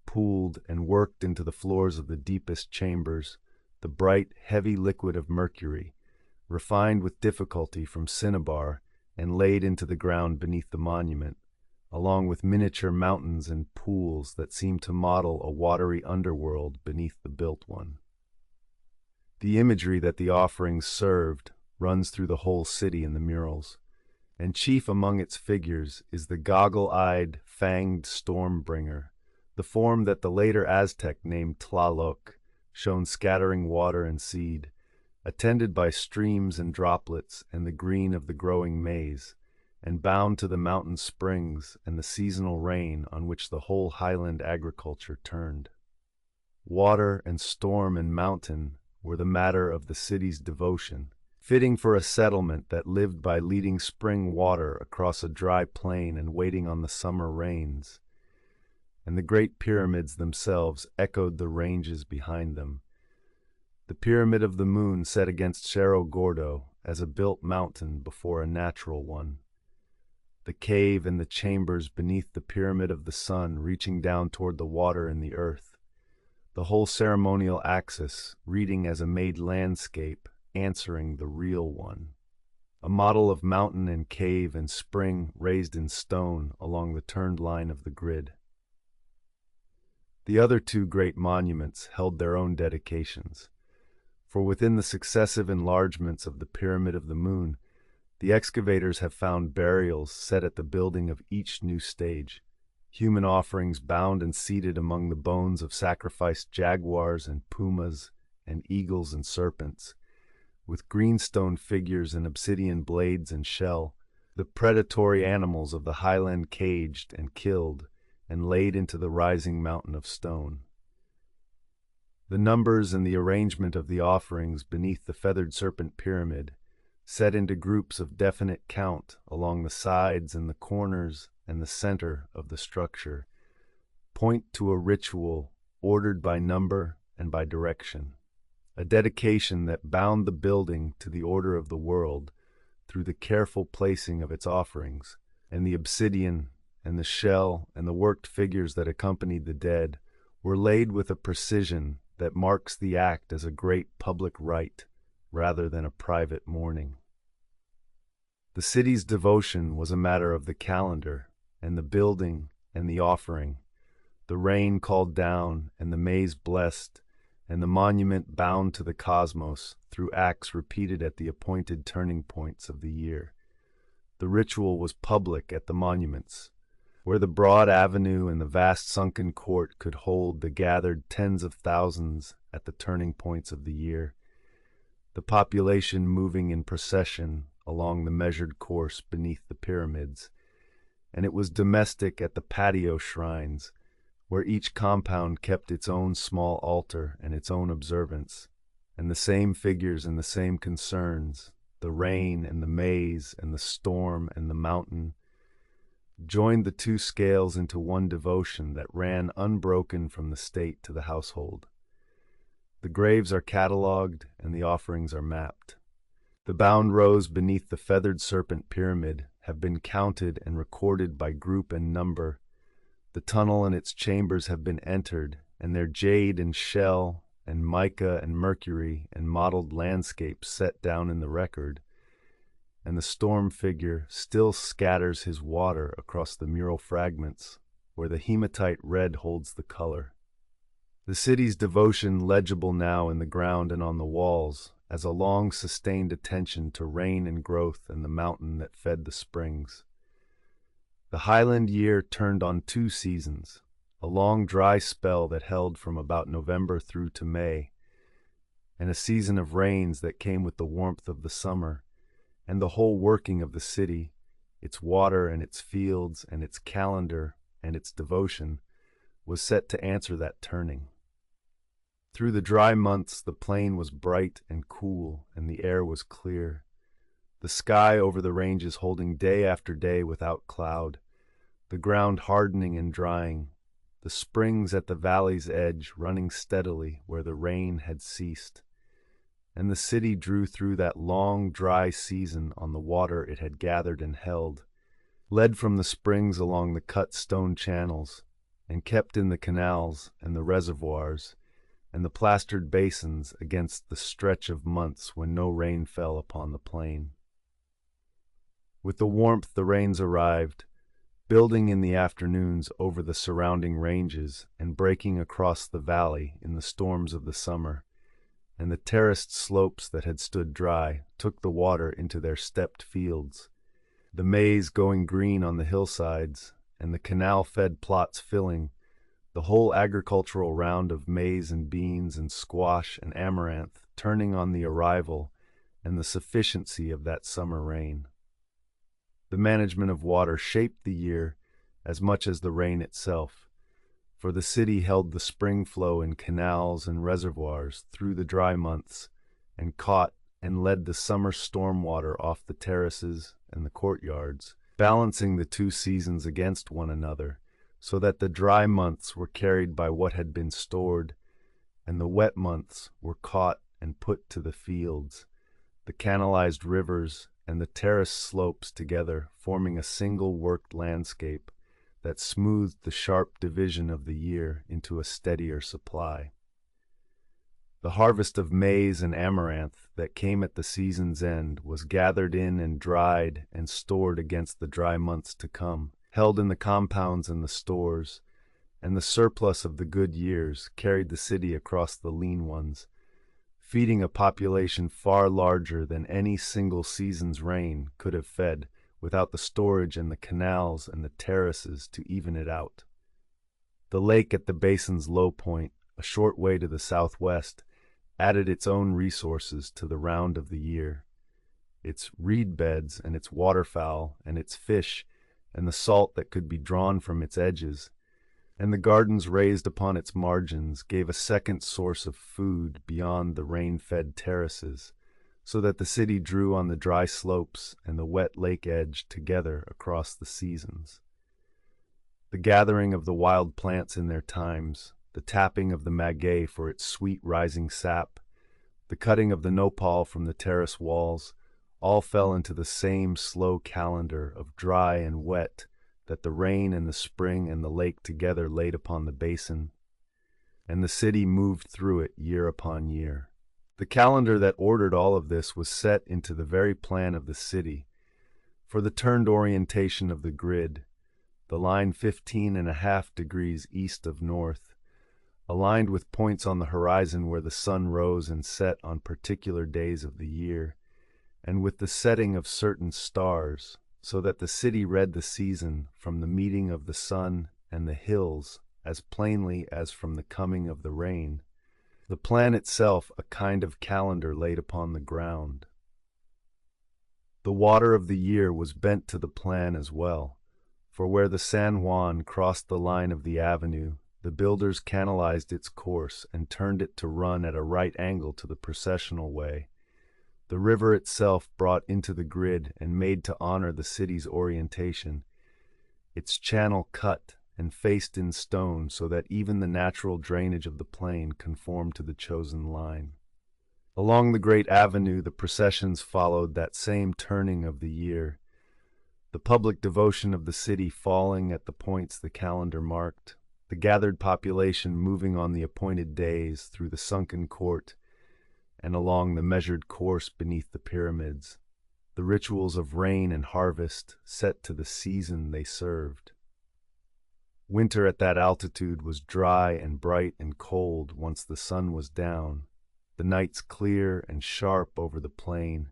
pooled and worked into the floors of the deepest chambers, the bright, heavy liquid of mercury, refined with difficulty from cinnabar and laid into the ground beneath the monument, along with miniature mountains and pools that seemed to model a watery underworld beneath the built one. The imagery that the offerings served runs through the whole city in the murals, and chief among its figures is the goggle-eyed, fanged storm-bringer, the form that the later Aztec named Tlaloc, shown scattering water and seed, attended by streams and droplets and the green of the growing maize, and bound to the mountain springs and the seasonal rain on which the whole highland agriculture turned. Water and storm and mountain were the matter of the city's devotion, fitting for a settlement that lived by leading spring water across a dry plain and waiting on the summer rains. And the great pyramids themselves echoed the ranges behind them. The Pyramid of the Moon set against Cerro Gordo as a built mountain before a natural one. The cave and the chambers beneath the Pyramid of the Sun reaching down toward the water and the earth. The whole ceremonial axis reading as a made landscape answering the real one. A model of mountain and cave and spring raised in stone along the turned line of the grid. The other two great monuments held their own dedications, for within the successive enlargements of the Pyramid of the Moon, the excavators have found burials set at the building of each new stage, human offerings bound and seated among the bones of sacrificed jaguars and pumas and eagles and serpents, with greenstone figures and obsidian blades and shell, the predatory animals of the highland caged and killed and laid into the rising mountain of stone. The numbers and the arrangement of the offerings beneath the feathered serpent pyramid, set into groups of definite count along the sides and the corners and the center of the structure, point to a ritual ordered by number and by direction, a dedication that bound the building to the order of the world through the careful placing of its offerings, and the obsidian and the shell and the worked figures that accompanied the dead were laid with a precision that marks the act as a great public rite rather than a private mourning. The city's devotion was a matter of the calendar and the building and the offering, the rain called down and the maize blessed, and the monument bound to the cosmos through acts repeated at the appointed turning points of the year. The ritual was public at the monuments, where the broad avenue and the vast sunken court could hold the gathered tens of thousands at the turning points of the year, the population moving in procession along the measured course beneath the pyramids, and it was domestic at the patio shrines, where each compound kept its own small altar and its own observance, and the same figures and the same concerns, the rain and the maize and the storm and the mountain, joined the two scales into one devotion that ran unbroken from the state to the household. The graves are catalogued and the offerings are mapped. The bound rows beneath the feathered serpent pyramid have been counted and recorded by group and number, The tunnel and its chambers have been entered, and their jade and shell and mica and mercury and mottled landscapes set down in the record, and the storm figure still scatters his water across the mural fragments, where the hematite red holds the color. The city's devotion legible now in the ground and on the walls, as a long sustained attention to rain and growth and the mountain that fed the springs. The highland year turned on two seasons, a long dry spell that held from about November through to May, and a season of rains that came with the warmth of the summer, and the whole working of the city, its water and its fields and its calendar and its devotion, was set to answer that turning. Through the dry months the plain was bright and cool, and the air was clear, the sky over the ranges holding day after day without cloud, the ground hardening and drying, the springs at the valley's edge running steadily where the rain had ceased, and the city drew through that long dry season on the water it had gathered and held, led from the springs along the cut stone channels, and kept in the canals and the reservoirs and the plastered basins against the stretch of months when no rain fell upon the plain. With the warmth the rains arrived, building in the afternoons over the surrounding ranges and breaking across the valley in the storms of the summer, and the terraced slopes that had stood dry took the water into their stepped fields, the maize going green on the hillsides, and the canal-fed plots filling, the whole agricultural round of maize and beans and squash and amaranth turning on the arrival and the sufficiency of that summer rain. The management of water shaped the year as much as the rain itself, for the city held the spring flow in canals and reservoirs through the dry months, and caught and led the summer storm water off the terraces and the courtyards, balancing the two seasons against one another, so that the dry months were carried by what had been stored, and the wet months were caught and put to the fields, the canalized rivers and the terraced slopes together forming a single worked landscape that smoothed the sharp division of the year into a steadier supply. The harvest of maize and amaranth that came at the season's end was gathered in and dried and stored against the dry months to come, held in the compounds and the stores, and the surplus of the good years carried the city across the lean ones, feeding a population far larger than any single season's rain could have fed without the storage and the canals and the terraces to even it out. The lake at the basin's low point, a short way to the southwest, added its own resources to the round of the year. Its reed beds and its waterfowl and its fish and the salt that could be drawn from its edges, and the gardens raised upon its margins gave a second source of food beyond the rain-fed terraces, so that the city drew on the dry slopes and the wet lake edge together across the seasons. The gathering of the wild plants in their times, the tapping of the maguey for its sweet rising sap, the cutting of the nopal from the terrace walls, all fell into the same slow calendar of dry and wet that the rain and the spring and the lake together laid upon the basin, and the city moved through it year upon year. The calendar that ordered all of this was set into the very plan of the city, for the turned orientation of the grid, the line 15.5 degrees east of north, aligned with points on the horizon where the sun rose and set on particular days of the year, and with the setting of certain stars, so that the city read the season from the meeting of the sun and the hills as plainly as from the coming of the rain, the plan itself a kind of calendar laid upon the ground. The water of the year was bent to the plan as well, for where the San Juan crossed the line of the avenue, the builders canalized its course and turned it to run at a right angle to the processional way. The river itself brought into the grid and made to honor the city's orientation, its channel cut and faced in stone so that even the natural drainage of the plain conformed to the chosen line. Along the great avenue the processions followed that same turning of the year, the public devotion of the city falling at the points the calendar marked, the gathered population moving on the appointed days through the sunken court and along the measured course beneath the pyramids, the rituals of rain and harvest set to the season they served. Winter at that altitude was dry and bright and cold once the sun was down, the nights clear and sharp over the plain,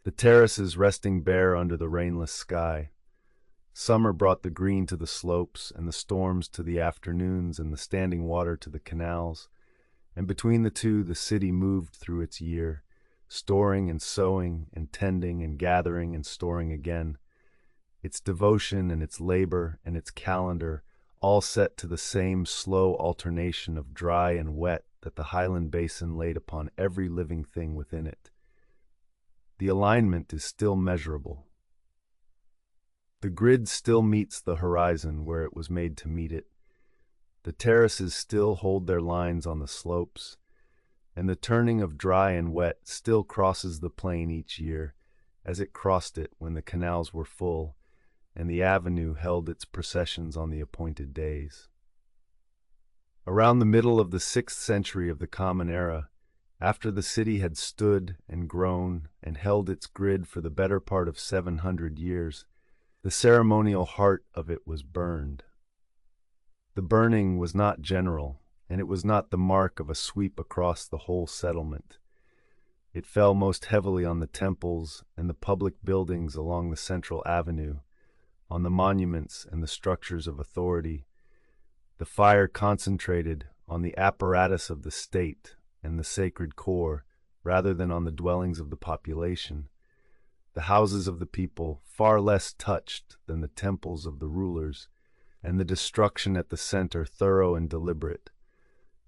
the terraces resting bare under the rainless sky. Summer brought the green to the slopes and the storms to the afternoons and the standing water to the canals, and between the two the city moved through its year, storing and sowing and tending and gathering and storing again, its devotion and its labor and its calendar all set to the same slow alternation of dry and wet that the highland basin laid upon every living thing within it. The alignment is still measurable. The grid still meets the horizon where it was made to meet it. The terraces still hold their lines on the slopes, and the turning of dry and wet still crosses the plain each year, as it crossed it when the canals were full, and the avenue held its processions on the appointed days. Around the middle of the 6th century of the Common Era, after the city had stood and grown and held its grid for the better part of 700 years, the ceremonial heart of it was burned. The burning was not general, and it was not the mark of a sweep across the whole settlement. It fell most heavily on the temples and the public buildings along the central avenue, on the monuments and the structures of authority. The fire concentrated on the apparatus of the state and the sacred core rather than on the dwellings of the population, the houses of the people far less touched than the temples of the rulers, and the destruction at the center thorough and deliberate,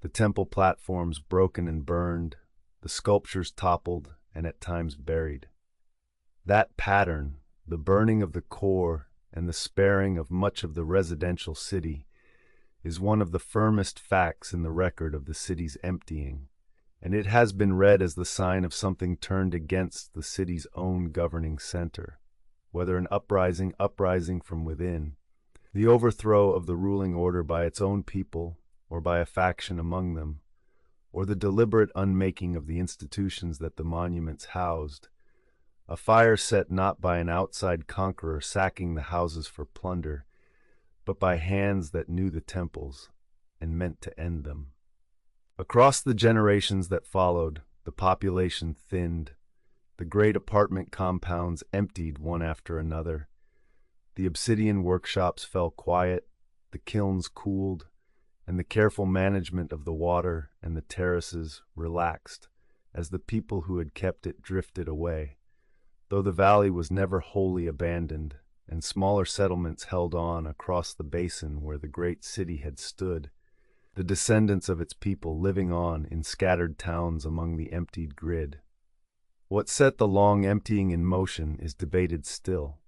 the temple platforms broken and burned, the sculptures toppled and at times buried. That pattern, the burning of the core and the sparing of much of the residential city, is one of the firmest facts in the record of the city's emptying, and it has been read as the sign of something turned against the city's own governing center, whether an uprising from within, the overthrow of the ruling order by its own people or by a faction among them, or the deliberate unmaking of the institutions that the monuments housed, a fire set not by an outside conqueror sacking the houses for plunder, but by hands that knew the temples and meant to end them. Across the generations that followed, the population thinned, the great apartment compounds emptied one after another, the obsidian workshops fell quiet, the kilns cooled, and the careful management of the water and the terraces relaxed as the people who had kept it drifted away, though the valley was never wholly abandoned, and smaller settlements held on across the basin where the great city had stood, the descendants of its people living on in scattered towns among the emptied grid. What set the long emptying in motion is debated still,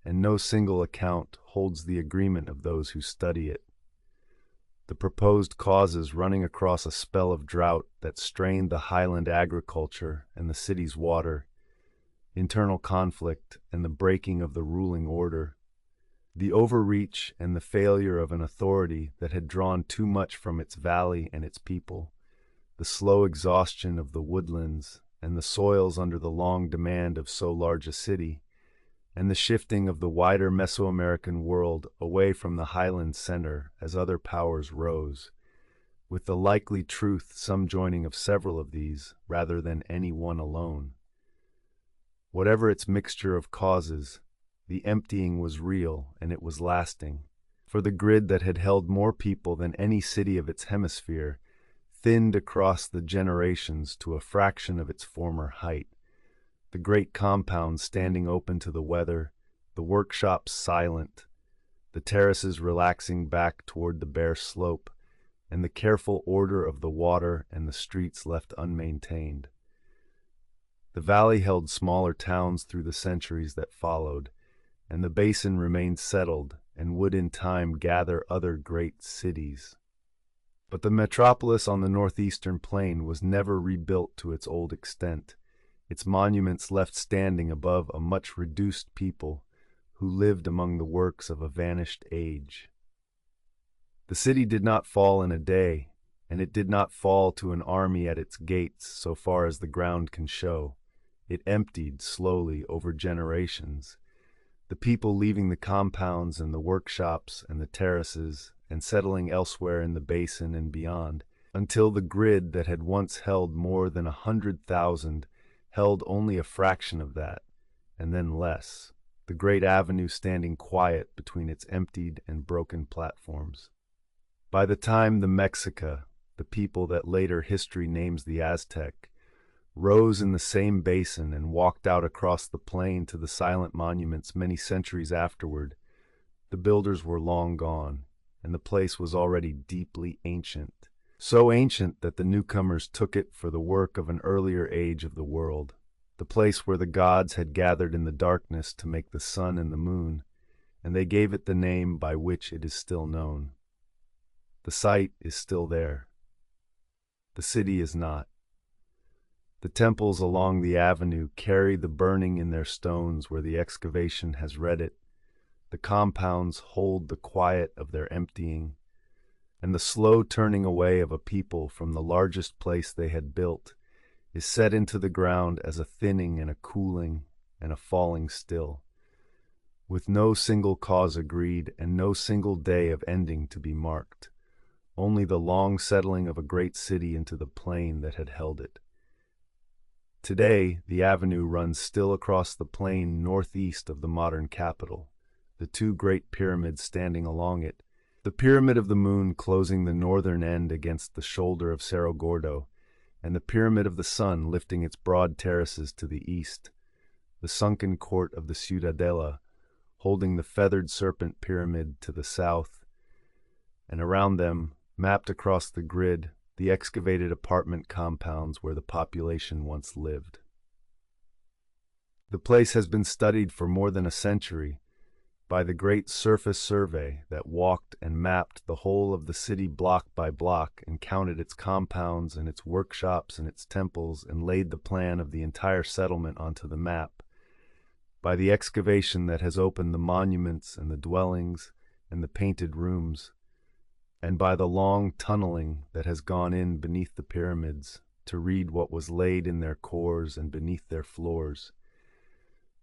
and no single account holds the agreement of those who study it. The proposed causes running across a spell of drought that strained the highland agriculture and the city's water, internal conflict and the breaking of the ruling order, the overreach and the failure of an authority that had drawn too much from its valley and its people, the slow exhaustion of the woodlands and the soils under the long demand of so large a city, and the shifting of the wider Mesoamerican world away from the highland center as other powers rose, with the likely truth some joining of several of these rather than any one alone. Whatever its mixture of causes, the emptying was real and it was lasting, for the grid that had held more people than any city of its hemisphere thinned across the generations to a fraction of its former height, the great compounds standing open to the weather, the workshops silent, the terraces relaxing back toward the bare slope, and the careful order of the water and the streets left unmaintained. The valley held smaller towns through the centuries that followed, and the basin remained settled and would in time gather other great cities. But the metropolis on the northeastern plain was never rebuilt to its old extent, its monuments left standing above a much reduced people who lived among the works of a vanished age. The city did not fall in a day, and it did not fall to an army at its gates so far as the ground can show. It emptied slowly over generations, the people leaving the compounds and the workshops and the terraces and settling elsewhere in the basin and beyond, until the grid that had once held more than 100,000 held only a fraction of that, and then less, the great avenue standing quiet between its emptied and broken platforms. By the time the Mexica, the people that later history names the Aztec, rose in the same basin and walked out across the plain to the silent monuments many centuries afterward, the builders were long gone, and the place was already deeply ancient, so ancient that the newcomers took it for the work of an earlier age of the world, the place where the gods had gathered in the darkness to make the sun and the moon, and they gave it the name by which it is still known. The site is still there. The city is not. The temples along the avenue carry the burning in their stones where the excavation has read it. The compounds hold the quiet of their emptying, and the slow turning away of a people from the largest place they had built is set into the ground as a thinning and a cooling and a falling still, with no single cause agreed and no single day of ending to be marked, only the long settling of a great city into the plain that had held it. Today, the avenue runs still across the plain northeast of the modern capital, the two great pyramids standing along it, the Pyramid of the Moon closing the northern end against the shoulder of Cerro Gordo, and the Pyramid of the Sun lifting its broad terraces to the east, the sunken court of the Ciudadela holding the feathered serpent pyramid to the south, and around them, mapped across the grid, the excavated apartment compounds where the population once lived. The place has been studied for more than a century by the great surface survey that walked and mapped the whole of the city block by block and counted its compounds and its workshops and its temples and laid the plan of the entire settlement onto the map, by the excavation that has opened the monuments and the dwellings and the painted rooms, and by the long tunneling that has gone in beneath the pyramids to read what was laid in their cores and beneath their floors.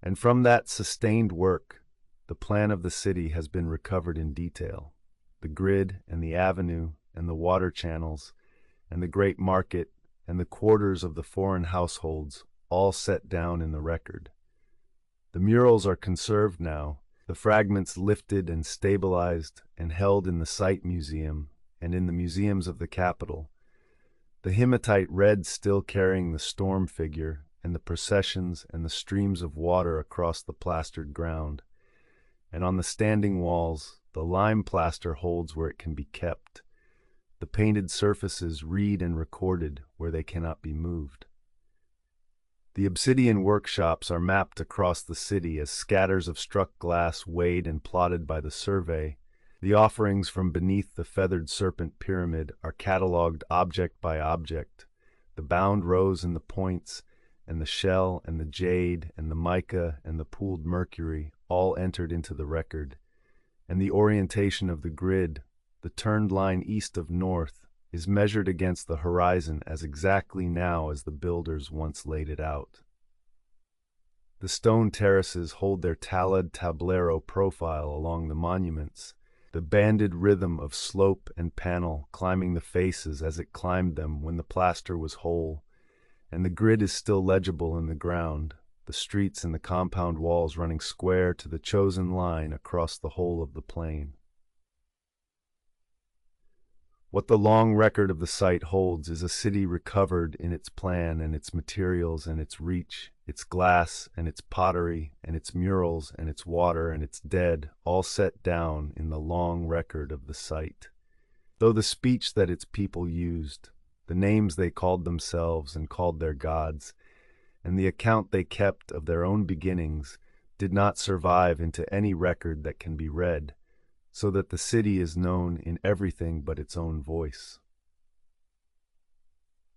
And from that sustained work, the plan of the city has been recovered in detail, the grid and the avenue and the water channels and the great market and the quarters of the foreign households all set down in the record. The murals are conserved now, the fragments lifted and stabilized and held in the Site Museum and in the museums of the capital, the hematite red still carrying the storm figure and the processions and the streams of water across the plastered ground, and on the standing walls the lime plaster holds where it can be kept, the painted surfaces read and recorded where they cannot be moved. The obsidian workshops are mapped across the city as scatters of struck glass weighed and plotted by the survey. The offerings from beneath the feathered serpent pyramid are catalogued object by object, the bound rows and the points, and the shell and the jade and the mica and the pooled mercury all entered into the record, and the orientation of the grid, the turned line east of north, is measured against the horizon as exactly now as the builders once laid it out. The stone terraces hold their talad tablero profile along the monuments, the banded rhythm of slope and panel climbing the faces as it climbed them when the plaster was whole, and the grid is still legible in the ground, the streets and the compound walls running square to the chosen line across the whole of the plain. What the long record of the site holds is a city recovered in its plan and its materials and its reach, its glass and its pottery and its murals and its water and its dead, all set down in the long record of the site. Though the speech that its people used, the names they called themselves and called their gods, and the account they kept of their own beginnings did not survive into any record that can be read, so that the city is known in everything but its own voice.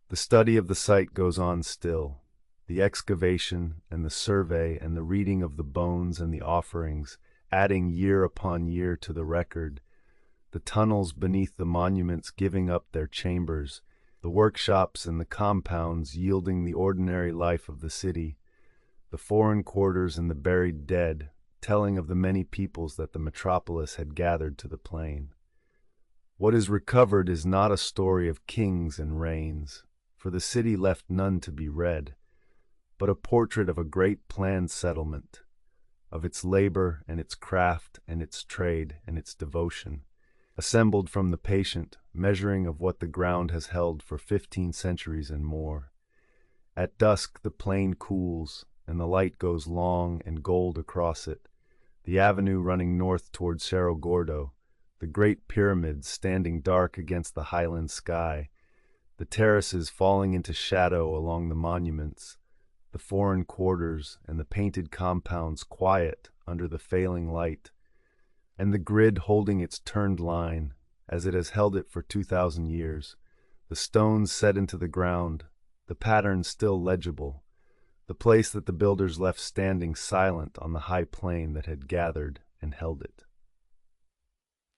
The study of the site goes on still. the excavation and the survey and the reading of the bones and the offerings, adding year upon year to the record, the tunnels beneath the monuments giving up their chambers, the workshops and the compounds yielding the ordinary life of the city, the foreign quarters and the buried dead, telling of the many peoples that the metropolis had gathered to the plain. What is recovered is not a story of kings and reigns, for the city left none to be read, but a portrait of a great planned settlement, of its labor and its craft and its trade and its devotion, assembled from the patient measuring of what the ground has held for 15 centuries and more. At dusk the plain cools, and the light goes long and gold across it, the avenue running north toward Cerro Gordo, the great pyramids standing dark against the highland sky, the terraces falling into shadow along the monuments, the foreign quarters and the painted compounds quiet under the failing light, and the grid holding its turned line, as it has held it for 2,000 years, the stones set into the ground, the pattern still legible, the place that the builders left standing silent on the high plain that had gathered and held it.